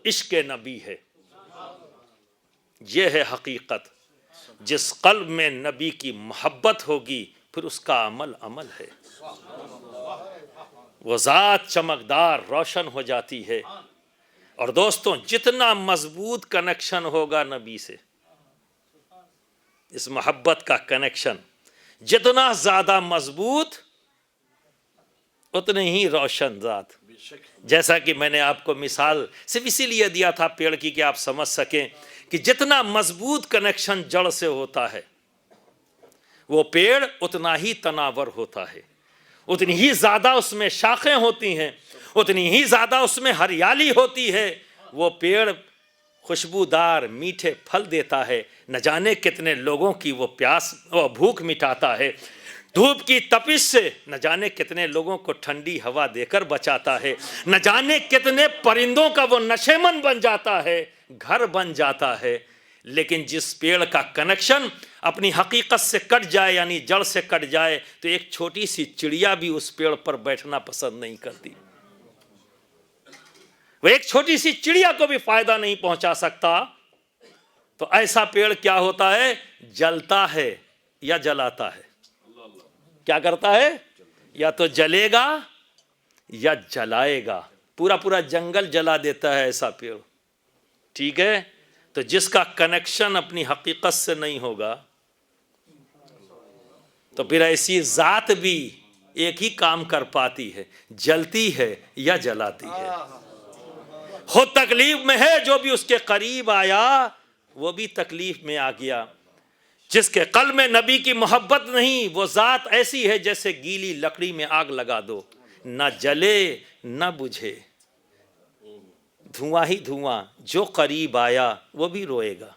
عشق نبی ہے. یہ ہے حقیقت. جس قلب میں نبی کی محبت ہوگی پھر اس کا عمل عمل ہے. وہ ذات چمکدار روشن ہو جاتی ہے. اور دوستوں جتنا مضبوط کنیکشن ہوگا نبی سے, اس محبت کا کنیکشن جتنا زیادہ مضبوط اتنے ہی روشن ذات. جیسا کہ میں نے آپ کو مثال صرف اسی لیے دیا تھا پیڑ کی کہ آپ سمجھ سکیں کہ جتنا مضبوط کنیکشن جڑ سے ہوتا ہے وہ پیڑ اتنا ہی تناور ہوتا ہے, اتنی ہی زیادہ اس میں شاخیں ہوتی ہیں, اتنی ہی زیادہ اس میں ہریالی ہوتی ہے. وہ پیڑ خوشبودار میٹھے پھل دیتا ہے, نہ جانے کتنے لوگوں کی وہ پیاس اور بھوک مٹاتا ہے. دھوپ کی تپش سے نہ جانے کتنے لوگوں کو ٹھنڈی ہوا دے کر بچاتا ہے, نہ جانے کتنے پرندوں کا وہ نشیمن بن جاتا ہے, گھر بن جاتا ہے. لیکن جس پیڑ کا کنیکشن اپنی حقیقت سے کٹ جائے یعنی جڑ سے کٹ جائے تو ایک چھوٹی سی چڑیا بھی اس پیڑ پر بیٹھنا پسند نہیں کرتی. وہ ایک چھوٹی سی چڑیا کو بھی فائدہ نہیں پہنچا سکتا. تو ایسا پیڑ کیا ہوتا ہے؟ جلتا ہے یا جلاتا ہے. کیا کرتا ہے؟ یا تو جلے گا یا جلائے گا. پورا پورا جنگل جلا دیتا ہے ایسا پیڑ. ٹھیک ہے, تو جس کا کنیکشن اپنی حقیقت سے نہیں ہوگا تو پھر ایسی ذات بھی ایک ہی کام کر پاتی ہے, جلتی ہے یا جلاتی ہے. خود تکلیف میں ہے, جو بھی اس کے قریب آیا وہ بھی تکلیف میں آ گیا. جس کے قلب میں نبی کی محبت نہیں وہ ذات ایسی ہے جیسے گیلی لکڑی میں آگ لگا دو, نہ جلے نہ بجھے, دھواں ہی دھواں. جو قریب آیا وہ بھی روئے گا.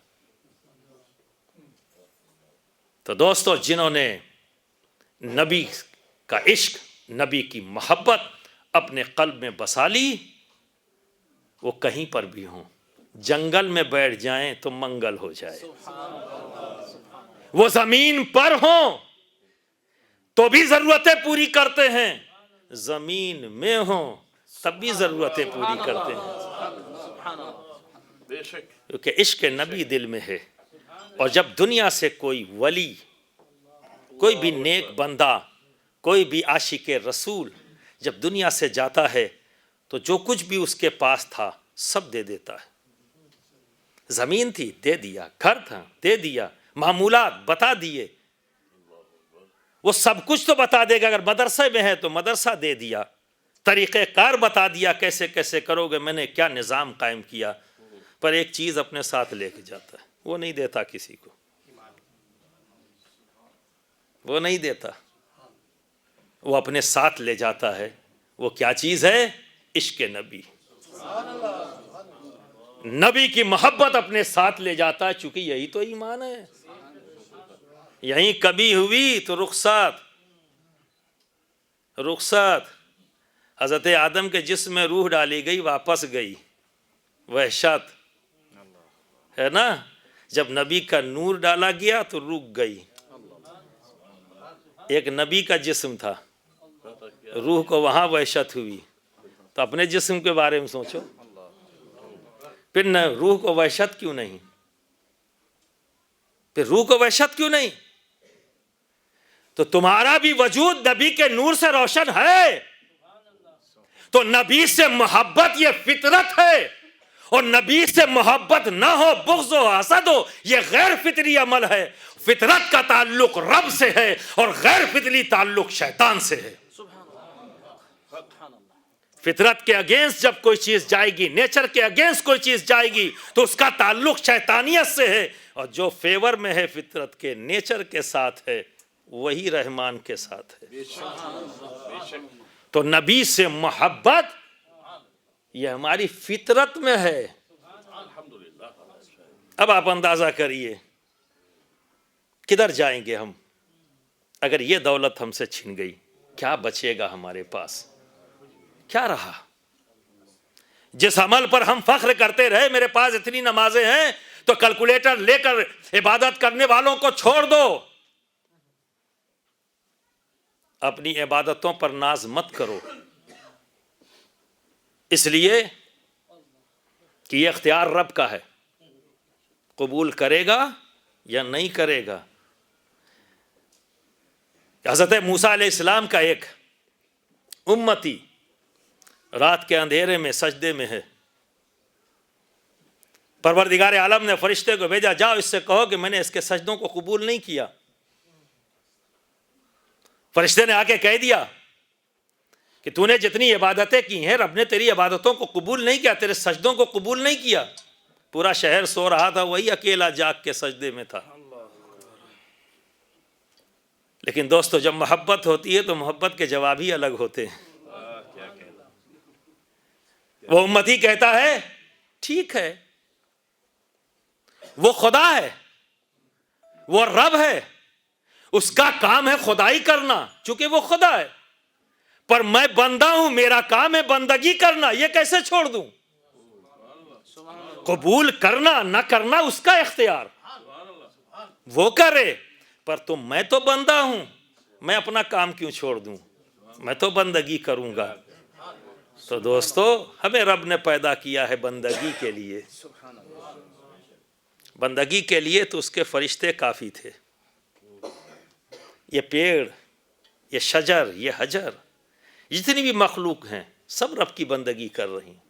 تو دوستو جنہوں نے نبی کا عشق, نبی کی محبت اپنے قلب میں بسا لی وہ کہیں پر بھی ہوں, جنگل میں بیٹھ جائیں تو منگل ہو جائے, وہ زمین پر ہوں تو بھی ضرورتیں پوری کرتے ہیں، زمین میں ہوں تب بھی ضرورتیں پوری کرتے ہیں، سبحان اللہ. بے شک. کیونکہ عشق نبی دل میں ہے. اور جب دنیا سے کوئی ولی، کوئی بھی نیک بندہ، کوئی بھی عاشق رسول جب دنیا سے جاتا ہے تو جو کچھ بھی اس کے پاس تھا سب دے دیتا ہے. زمین تھی دے دیا، گھر تھا دے دیا، معمولات بتا دیے. وہ سب کچھ تو بتا دے گا، اگر مدرسے میں ہے تو مدرسہ دے دیا، طریقہ کار بتا دیا کیسے کیسے کرو گے، میں نے کیا نظام قائم کیا. پر ایک چیز اپنے ساتھ لے کے جاتا ہے، وہ نہیں دیتا کسی کو، وہ نہیں دیتا، وہ اپنے ساتھ لے جاتا ہے. وہ کیا چیز ہے؟ عشق نبی. نبی کی محبت اپنے ساتھ لے جاتا ہے، چونکہ یہی تو ایمان ہے. یہیں کبھی ہوئی تو رخصت حضرت آدم کے جسم میں روح ڈالی گئی، واپس گئی. وحشت ہے نا، جب نبی کا نور ڈالا گیا تو رک گئی. ایک نبی کا جسم تھا، روح کو وہاں وحشت ہوئی، تو اپنے جسم کے بارے میں سوچو. پھر نہ روح کو وحشت کیوں نہیں؟ پھر روح کو وحشت کیوں نہیں؟ تو تمہارا بھی وجود نبی کے نور سے روشن ہے، تو نبی سے محبت یہ فطرت ہے. اور نبی سے محبت نہ ہو، بغض و حسد ہو، یہ غیر فطری عمل ہے. فطرت کا تعلق رب سے ہے اور غیر فطری تعلق شیطان سے ہے. فطرت کے اگینسٹ جب کوئی چیز جائے گی، نیچر کے اگینسٹ کوئی چیز جائے گی تو اس کا تعلق شیطانیت سے ہے. اور جو فیور میں ہے فطرت کے، نیچر کے ساتھ ہے، وہی رحمان کے ساتھ ہے. تو نبی سے محبت یہ ہماری فطرت میں ہے. اب آپ اندازہ کریے کدھر جائیں گے ہم اگر یہ دولت ہم سے چھن گئی؟ کیا بچے گا ہمارے پاس؟ کیا رہا؟ جس عمل پر ہم فخر کرتے رہے، میرے پاس اتنی نمازیں ہیں، تو کیلکولیٹر لے کر عبادت کرنے والوں کو چھوڑ دو. اپنی عبادتوں پر ناز مت کرو، اس لیے کہ یہ اختیار رب کا ہے، قبول کرے گا یا نہیں کرے گا. حضرت موسیٰ علیہ السلام کا ایک امتی رات کے اندھیرے میں سجدے میں ہے. پروردگار عالم نے فرشتے کو بھیجا، جاؤ اس سے کہو کہ میں نے اس کے سجدوں کو قبول نہیں کیا. فرشتے نے آ کے کہہ دیا کہ تو نے جتنی عبادتیں کی ہیں رب نے تیری عبادتوں کو قبول نہیں کیا، تیرے سجدوں کو قبول نہیں کیا. پورا شہر سو رہا تھا، وہی اکیلا جاگ کے سجدے میں تھا. لیکن دوستو جب محبت ہوتی ہے تو محبت کے جواب ہی الگ ہوتے ہیں. وہ امتی کہتا ہے ٹھیک ہے، وہ خدا ہے، وہ رب ہے، اس کا کام ہے خدائی کرنا چونکہ وہ خدا ہے، پر میں بندہ ہوں، میرا کام ہے بندگی کرنا. یہ کیسے چھوڑ دوں؟ قبول کرنا نہ کرنا اس کا اختیار، وہ کرے. پر میں تو بندہ ہوں، میں اپنا کام کیوں چھوڑ دوں؟ میں تو بندگی کروں گا. تو دوستو ہمیں رب نے پیدا کیا ہے بندگی کے لیے. بندگی کے لیے تو اس کے فرشتے کافی تھے. یہ پیڑ، یہ شجر، یہ حجر، جتنی بھی مخلوق ہیں سب رب کی بندگی کر رہی ہیں،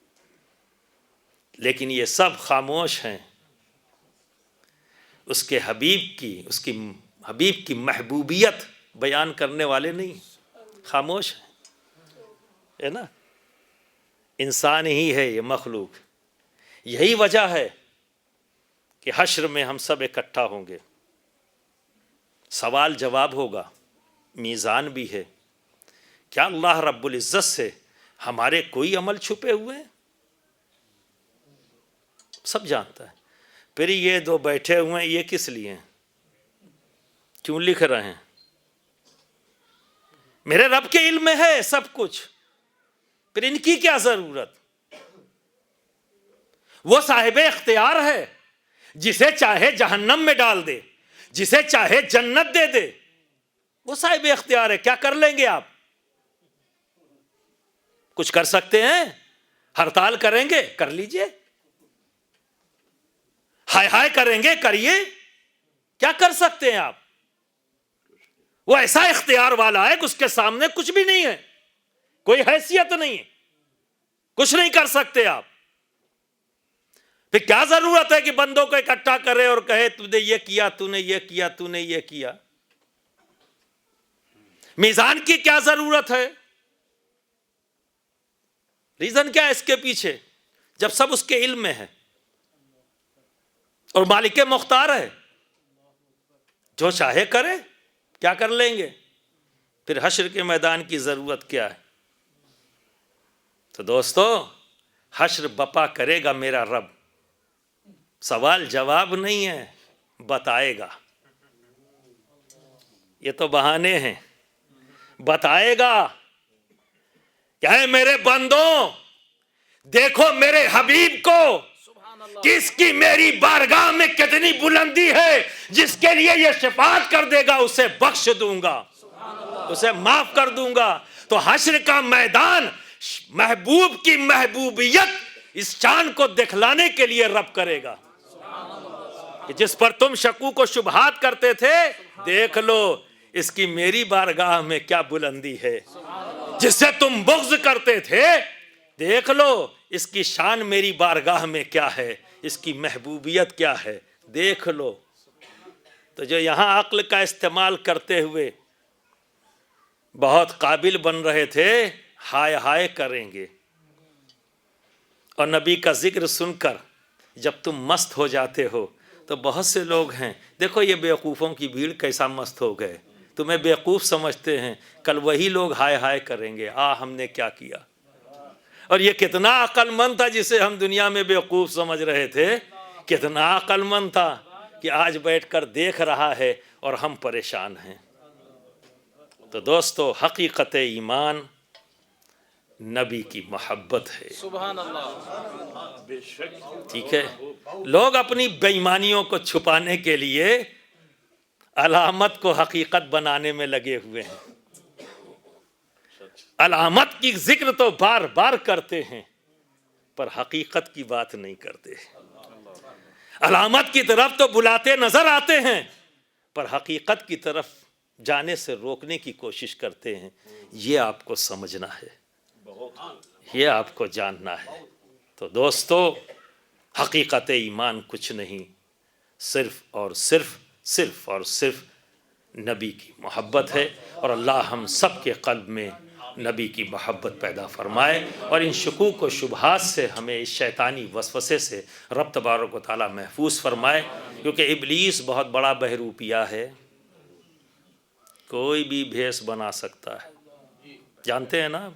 لیکن یہ سب خاموش ہیں. اس کے حبیب کی محبوبیت بیان کرنے والے نہیں، خاموش ہیں. ہے نا، انسان ہی ہے یہ مخلوق. یہی وجہ ہے کہ حشر میں ہم سب اکٹھا ہوں گے، سوال جواب ہوگا، میزان بھی ہے. کیا اللہ رب العزت سے ہمارے کوئی عمل چھپے ہوئے ہیں؟ سب جانتا ہے. پھر یہ دو بیٹھے ہوئے ہیں، یہ کس لیے ہیں؟ کیوں لکھ رہے ہیں؟ میرے رب کے علم میں ہے سب کچھ، پھر ان کی کیا ضرورت؟ وہ صاحب اختیار ہے، جسے چاہے جہنم میں ڈال دے، جسے چاہے جنت دے دے. وہ صاحب اختیار ہے. کیا کر لیں گے آپ؟ کچھ کر سکتے ہیں؟ ہڑتال کریں گے؟ کر لیجئے. ہائے ہائے کریں گے؟ کریے. کیا کر سکتے ہیں آپ؟ وہ ایسا اختیار والا ہے کہ اس کے سامنے کچھ بھی نہیں ہے, کوئی حیثیت نہیں ہے, کچھ نہیں کر سکتے آپ. پھر کیا ضرورت ہے کہ بندوں کو اکٹھا کرے اور کہے تو نے یہ کیا, تو نے یہ کیا, تو نے یہ کیا؟ میزان کی کیا ضرورت ہے؟ ریزن کیا ہے اس کے پیچھے جب سب اس کے علم میں ہے اور مالک مختار ہے؟ جو چاہے کرے. کیا کر لیں گے؟ پھر حشر کے میدان کی ضرورت کیا ہے؟ تو دوستو, حشر بپا کرے گا میرا رب. سوال جواب نہیں ہے, بتائے گا. یہ تو بہانے ہیں. بتائے گا کہ اے میرے بندوں, دیکھو میرے حبیب کو کہ اس کی میری بارگاہ میں کتنی بلندی ہے. جس کے لیے یہ شفاعت کر دے گا اسے بخش دوں گا, اسے معاف کر دوں گا. تو حشر کا میدان محبوب کی محبوبیت اس چاند کو دکھلانے کے لیے رب کرے گا کہ جس پر تم شکوک و شبہات کرتے تھے, دیکھ لو اس کی میری بارگاہ میں کیا بلندی ہے. جس سے تم بغض کرتے تھے, دیکھ لو اس کی شان میری بارگاہ میں کیا ہے, اس کی محبوبیت کیا ہے, دیکھ لو. تو جو یہاں عقل کا استعمال کرتے ہوئے بہت قابل بن رہے تھے, ہائے ہائے کریں گے. اور نبی کا ذکر سن کر جب تم مست ہو جاتے ہو تو بہت سے لوگ ہیں, دیکھو یہ بیوقوفوں کی بھیڑ کیسا مست ہو گئے, تمہیں بیوقوف سمجھتے ہیں, کل وہی لوگ ہائے ہائے کریں گے, ہم نے کیا کیا. اور یہ کتنا عقل مند تھا جسے ہم دنیا میں بیوقوف سمجھ رہے تھے, کتنا عقل مند تھا کہ آج بیٹھ کر دیکھ رہا ہے اور ہم پریشان ہیں. تو دوستو, حقیقت ایمان نبی کی محبت ہے. سبحان اللہ. ٹھیک ہے, لوگ اپنی بے ایمانیوں کو چھپانے کے لیے علامت کو حقیقت بنانے میں لگے ہوئے ہیں. علامت کی ذکر تو بار بار کرتے ہیں پر حقیقت کی بات نہیں کرتے. علامت کی طرف تو بلاتے نظر آتے ہیں پر حقیقت کی طرف جانے سے روکنے کی کوشش کرتے ہیں. یہ آپ کو سمجھنا ہے, یہ آپ کو جاننا ہے. تو دوستو, حقیقت ایمان کچھ نہیں, صرف اور صرف نبی کی محبت ہے. اور اللہ ہم سب کے قلب میں نبی کی محبت پیدا فرمائے اور ان شکوک و شبہات سے ہمیں اس شیطانی وسوسے سے رب تبارک و تعالی محفوظ فرمائے. کیونکہ ابلیس بہت بڑا بہروپیہ ہے, کوئی بھی بھیس بنا سکتا ہے. جانتے ہیں نا,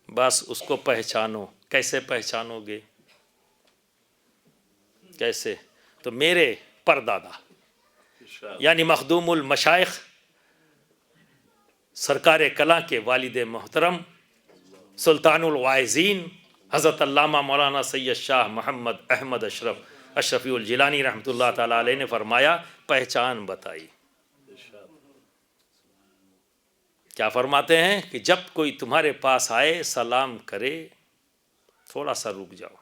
بس اس کو پہچانو. کیسے پہچانو گے؟ کیسے؟ تو میرے پردادا یعنی مخدوم المشائخ سرکار کلاں کے والد محترم سلطان الواعظین حضرت علامہ مولانا سید شاہ محمد احمد اشرفی الجیلانی رحمۃ اللہ تعالیٰ علیہ نے فرمایا, پہچان بتائی. کیا فرماتے ہیں کہ جب کوئی تمہارے پاس آئے, سلام کرے, تھوڑا سا رک جاؤ.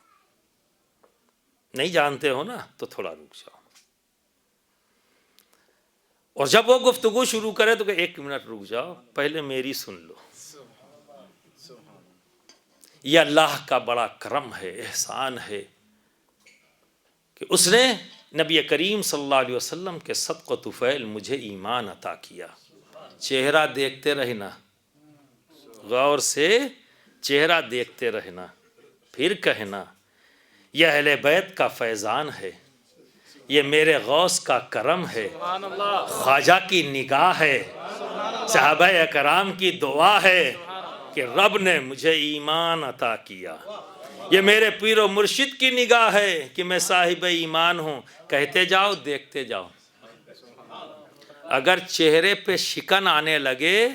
نہیں جانتے ہو نا تو تھوڑا رک جاؤ. اور جب وہ گفتگو شروع کرے تو کہ 1 منٹ رک جاؤ, پہلے میری سن لو. یہ اللہ کا بڑا کرم ہے, احسان ہے کہ اس نے نبی کریم صلی اللہ علیہ وسلم کے صدق و طفیل مجھے ایمان عطا کیا. چہرہ دیکھتے رہنا, غور سے چہرہ دیکھتے رہنا, پھر کہنا یہ اہل بیت کا فیضان ہے, یہ میرے غوث کا کرم ہے, خواجہ کی نگاہ ہے, صحابہ اکرام کی دعا ہے کہ رب نے مجھے ایمان عطا کیا. یہ میرے پیر و مرشد کی نگاہ ہے کہ میں صاحب ایمان ہوں. کہتے جاؤ, دیکھتے جاؤ. اگر چہرے پہ شکن آنے لگے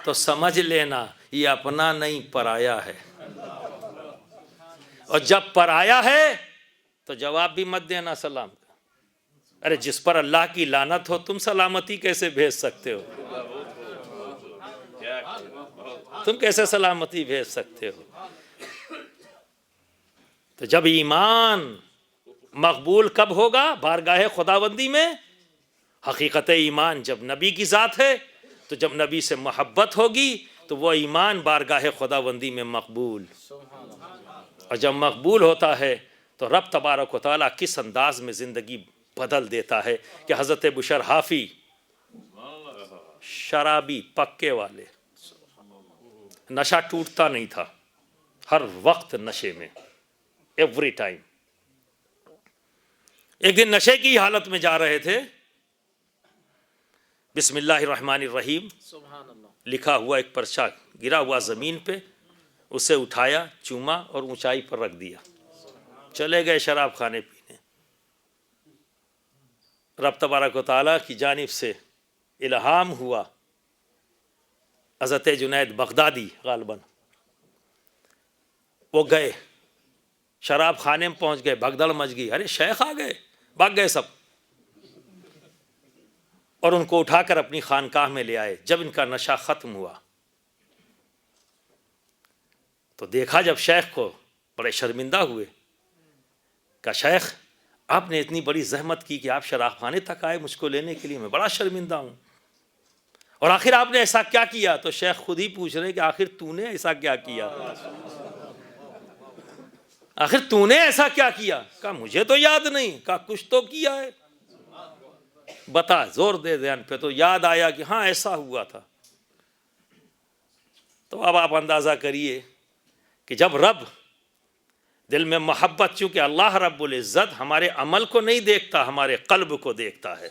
تو سمجھ لینا یہ اپنا نہیں, پرایا ہے. اور جب پرایا ہے تو جواب بھی مت دینا سلام کا. ارے جس پر اللہ کی لعنت ہو تم سلامتی کیسے بھیج سکتے ہو؟ تم کیسے سلامتی بھیج سکتے ہو؟ تو جب ایمان مقبول کب ہوگا بارگاہ خداوندی میں؟ حقیقت ایمان جب نبی کی ذات ہے تو جب نبی سے محبت ہوگی تو وہ ایمان بارگاہ خداوندی میں مقبول، اور جب مقبول ہوتا ہے تو رب تبارک و تعالیٰ کس انداز میں زندگی بدل دیتا ہے کہ حضرت بشر حافی شرابی پکے والے، نشہ ٹوٹتا نہیں تھا، ہر وقت نشے میں، ایوری ٹائم۔ ایک دن نشے کی حالت میں جا رہے تھے، بسم اللہ الرحمن الرحیم لکھا ہوا ایک پرچہ گرا ہوا زمین پہ، اسے اٹھایا، چوما اور اونچائی پر رکھ دیا، چلے گئے شراب خانے پینے۔ رب تبارک و تعالیٰ کی جانب سے الہام ہوا، حضرت جنید بغدادی غالباً وہ گئے شراب خانے میں، پہنچ گئے، بھگدڑ مچ گئی، ارے شیخ آ گئے، بھاگ گئے سب، اور ان کو اٹھا کر اپنی خانقاہ میں لے آئے۔ جب ان کا نشہ ختم ہوا تو دیکھا، جب شیخ کو بڑے شرمندہ ہوئے، کہا شیخ آپ نے اتنی بڑی زحمت کی کہ آپ شراب خانے تک آئے مجھ کو لینے کے لیے، میں بڑا شرمندہ ہوں، اور آخر آپ نے ایسا کیا کیا؟ تو شیخ خود ہی پوچھ رہے کہ آخر تو نے ایسا کیا کیا، آخر تو نے ایسا کیا کیا؟ کہا مجھے تو یاد نہیں۔ کہا کچھ تو کیا ہے، بتا، زور دے ذہن پہ۔ تو یاد آیا کہ ہاں ایسا ہوا تھا۔ تو اب آپ اندازہ کریے کہ جب رب دل میں محبت، چونکہ اللہ رب العزت ہمارے عمل کو نہیں دیکھتا، ہمارے قلب کو دیکھتا ہے،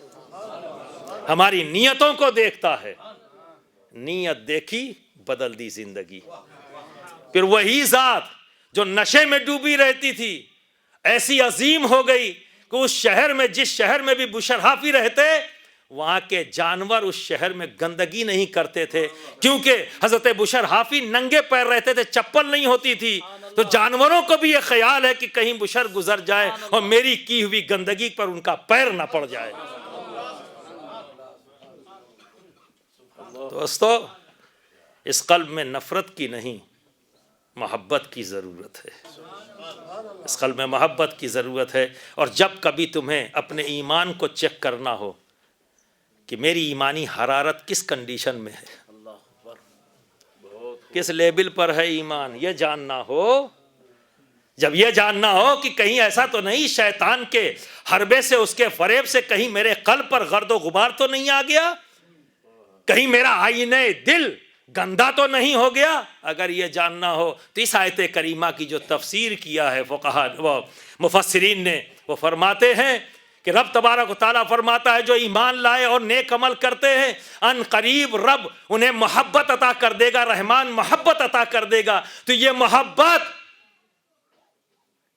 ہماری نیتوں کو دیکھتا ہے، نیت دیکھی بدل دی زندگی۔ پھر وہی ذات جو نشے میں ڈوبی رہتی تھی ایسی عظیم ہو گئی کہ اس شہر میں، جس شہر میں بھی بشر حافی رہتے، وہاں کے جانور اس شہر میں گندگی نہیں کرتے تھے، کیونکہ حضرت بشر حافی ننگے پیر رہتے تھے، چپل نہیں ہوتی تھی، تو جانوروں کو بھی یہ خیال ہے کہ کہیں بشر گزر جائے اور میری کی ہوئی گندگی پر ان کا پیر نہ پڑ جائے۔ دوستو، اس قلب میں نفرت کی نہیں، محبت کی ضرورت ہے، اس قلب میں محبت کی ضرورت ہے۔ اور جب کبھی تمہیں اپنے ایمان کو چیک کرنا ہو کہ میری ایمانی حرارت کس کنڈیشن میں ہے، کس لیبل پر ہے ایمان، یہ جاننا ہو، جب یہ جاننا ہو کہ کہیں ایسا تو نہیں شیطان کے حربے سے، اس کے فریب سے کہیں میرے قلب پر گرد و غبار تو نہیں آ گیا، کہیں میرا آئینہ دل گندا تو نہیں ہو گیا، اگر یہ جاننا ہو تو اس آیت کریمہ کی جو تفسیر کیا ہے فقہا و مفسرین نے، وہ فرماتے ہیں کہ رب تبارک و تعالیٰ فرماتا ہے جو ایمان لائے اور نیک عمل کرتے ہیں ان قریب رب انہیں محبت عطا کر دے گا، رحمان محبت عطا کر دے گا۔ تو یہ محبت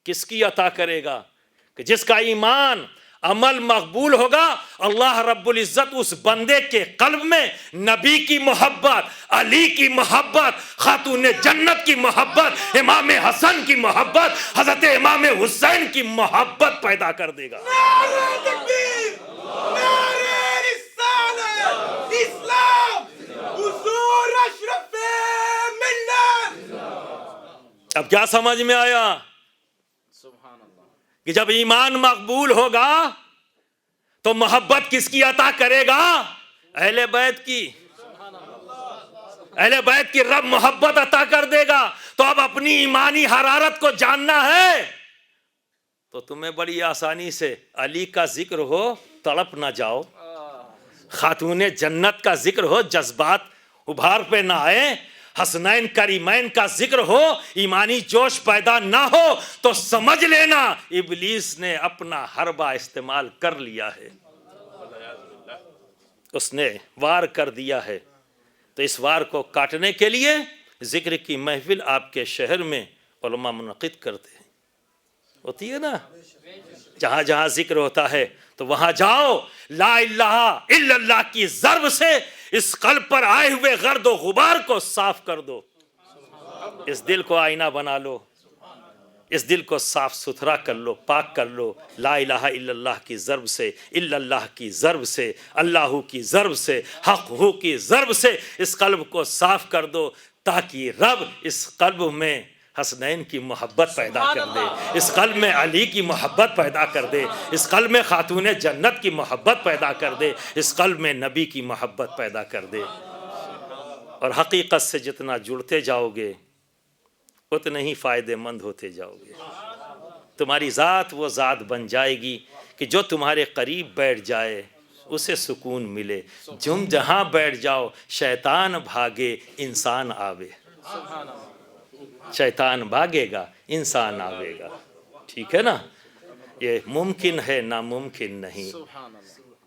کس کی عطا کرے گا؟ کہ جس کا ایمان عمل مقبول ہوگا، اللہ رب العزت اس بندے کے قلب میں نبی کی محبت، علی کی محبت، خاتون جنت کی محبت، امام حسن کی محبت، حضرت امام حسین کی محبت پیدا کر دے گا۔ نعرہ تکبیر، نعرہ رسالت، اسلام، حضور اشرف ملت۔ اب کیا سمجھ میں آیا کہ جب ایمان مقبول ہوگا تو محبت کس کی عطا کرے گا؟ اہل بیت کی، اہل بیت کی رب محبت عطا کر دے گا۔ تو اب اپنی ایمانی حرارت کو جاننا ہے تو تمہیں بڑی آسانی سے علی کا ذکر ہو تڑپ نہ جاؤ، خاتون جنت کا ذکر ہو جذبات ابھار پہ نہ آئے، حسنین کریمین کا ذکر ہو ایمانی جوش پیدا نہ ہو تو سمجھ لینا ابلیس نے اپنا حربہ استعمال کر لیا ہے، اس نے وار کر دیا ہے۔ تو اس وار کو کاٹنے کے لیے ذکر کی محفل آپ کے شہر میں علماء منعقد کرتے ہیں، ہوتی ہے نا، جہاں جہاں ذکر ہوتا ہے تو وہاں جاؤ، لا الہ الا اللہ کی ضرب سے اس قلب پر آئے ہوئے گرد و غبار کو صاف کر دو، اس دل کو آئینہ بنا لو، اس دل کو صاف ستھرا کر لو، پاک کر لو، لا الہ الا اللہ کی ضرب سے، الا اللہ کی ضرب سے، اللہ کی ضرب سے، حق ہو کی ضرب سے اس قلب کو صاف کر دو، تاکہ رب اس قلب میں حسنین کی محبت پیدا کر دے، اس قلب میں علی کی محبت پیدا کر دے، اس قلب میں خاتون جنت کی محبت پیدا کر دے، اس قلب میں نبی کی محبت پیدا کر دے۔ اور حقیقت سے جتنا جڑتے جاؤ گے اتنے ہی فائدے مند ہوتے جاؤ گے۔ تمہاری ذات وہ ذات بن جائے گی کہ جو تمہارے قریب بیٹھ جائے اسے سکون ملے، تم جہاں بیٹھ جاؤ شیطان بھاگے انسان آوے، شیطان بھاگے گا انسان آوے گا، ٹھیک ہے نا؟ یہ ممکن ہے، ناممکن نہیں،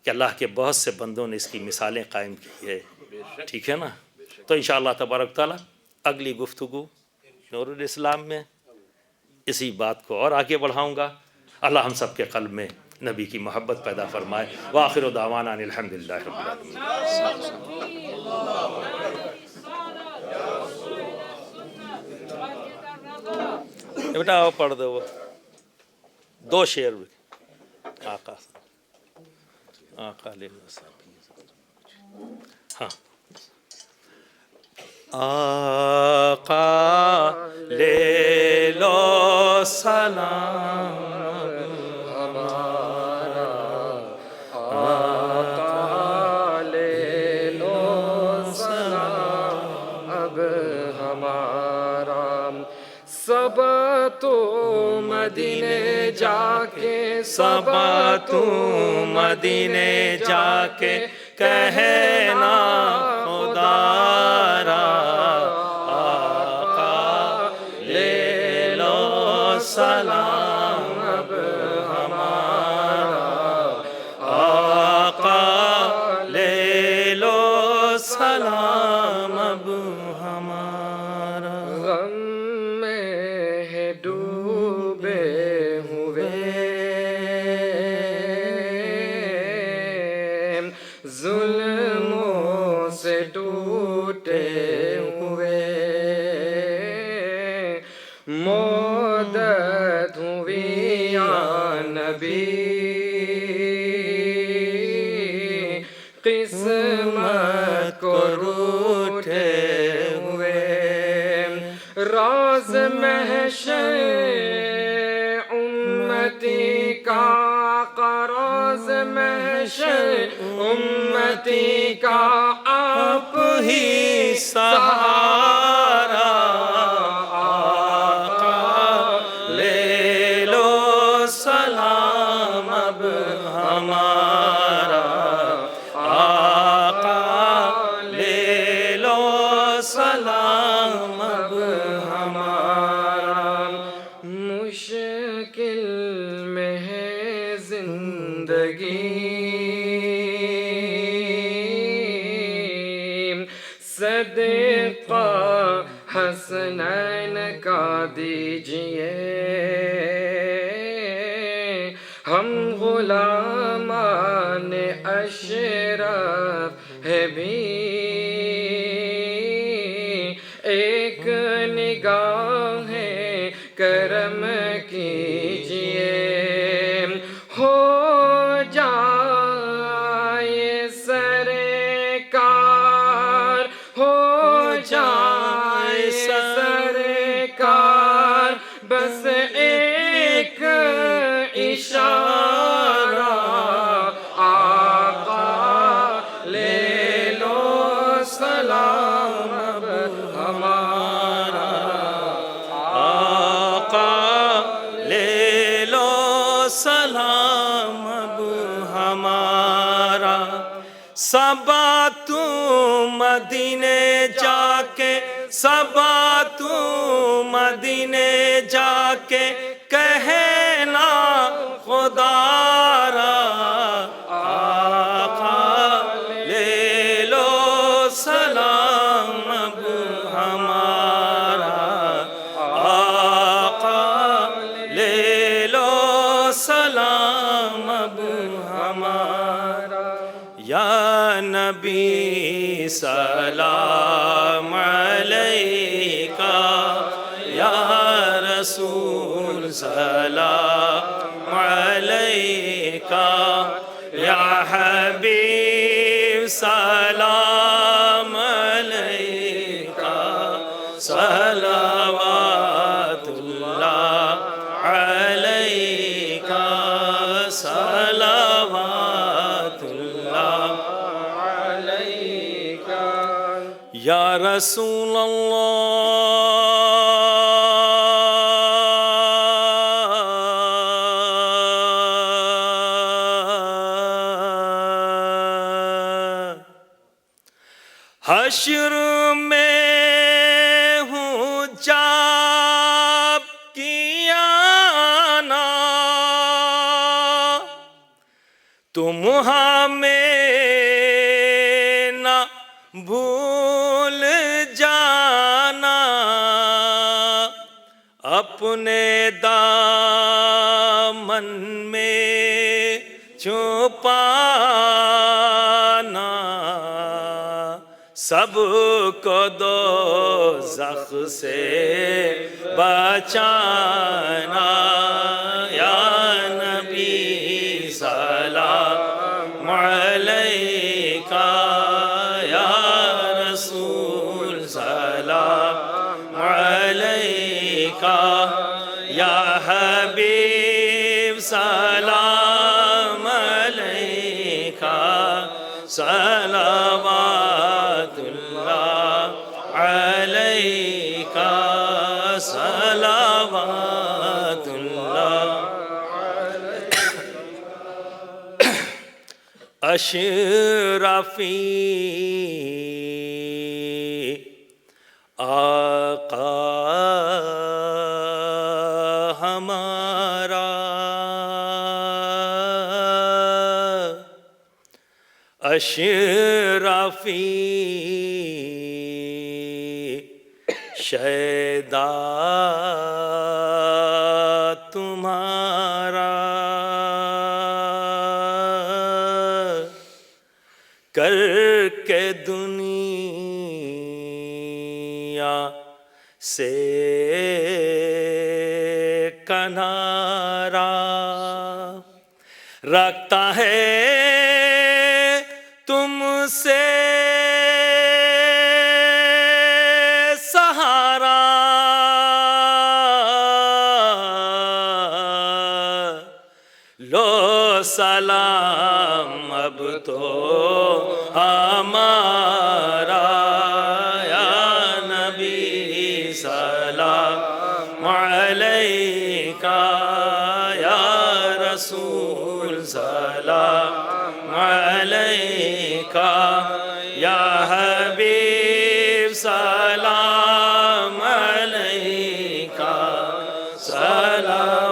کہ اللہ کے بہت سے بندوں نے اس کی مثالیں قائم کی ہے، ٹھیک ہے نا؟ تو انشاءاللہ تبارک تعالیٰ اگلی گفتگو نور الاسلام میں اسی بات کو اور آگے بڑھاؤں گا۔ اللہ ہم سب کے قلب میں نبی کی محبت پیدا فرمائے۔ وآخر دعوانا ان الحمدللہ رب العالمین۔ بیٹا وہ پڑھ دو، وہ دو شعر آقا علیہ السلام۔ ہاں، آقا لے لو سلام ہمارا، آقا لے لو سلام اب ہمارا، صبا تو مدینے جا کے، صبا تو مدینے جا کے کہنا خدا را، آقا لے لو سلام اب ہمارا، آقا لے لو سلام اب ہمارا۔ غم میں ہے ڈوبے ہوئے، ظلموں سے ٹوٹے ہوئے، مدد ہوئی یا نبی، قسمت کو روٹے ہوئے، راز محشر امتی کا، راز محشر امتی کا آپ ہی سہارا، آقا لے لو سلام اب ہمارا، آقا لے لو سلام اب ہمارا۔ مشکل میں ہے زندگی، صدقہ حسنین کا دیجئے، ہم غلامان اشرف ہے بھی، ایک نگاہ کرم کیجئے، ہو جائے سرکار، ہو جائے سرکار، بس ایک اشارہ، آقا لے لو سلام اب ہمارا، آقا لے لو سلام اب ہمارا۔ صبا تو مدینے جا کے، صبا تو مدینے جا کے کہنا خدا را، آقا لے لو سلام اب ہمارا، آقا لے لو سلام اب ہمارا۔ یا نبی سلام علیکہ، یا رسول سلام علیکہ یا حبیب سلام علیکہ صلوات اللہ علیکہ صلوات اللہ علیکہ یا رسول اللہ حشر میں ہوں چاپ کیا نا تم ہمیں نہ بھول جانا اپنے دامن میں چھپانا سب کو دوزخ سے بچانا یا نبی سلام علیکہ یا رسول سلام علیکہ یا حبیب سلام علیکہ صلوات اللہ علیکہ صلوات اللہ اشرفی آقا ہمارا اشرفی شیدا تمہارا کر کے دنیا سے کنارا رکھتا ہے تم سے سہارا لو سلام اب تو ہمارا یا نبی سلام علیکہ یا رسول سلام علیکہ یا حبیب سلام علیکہ سلام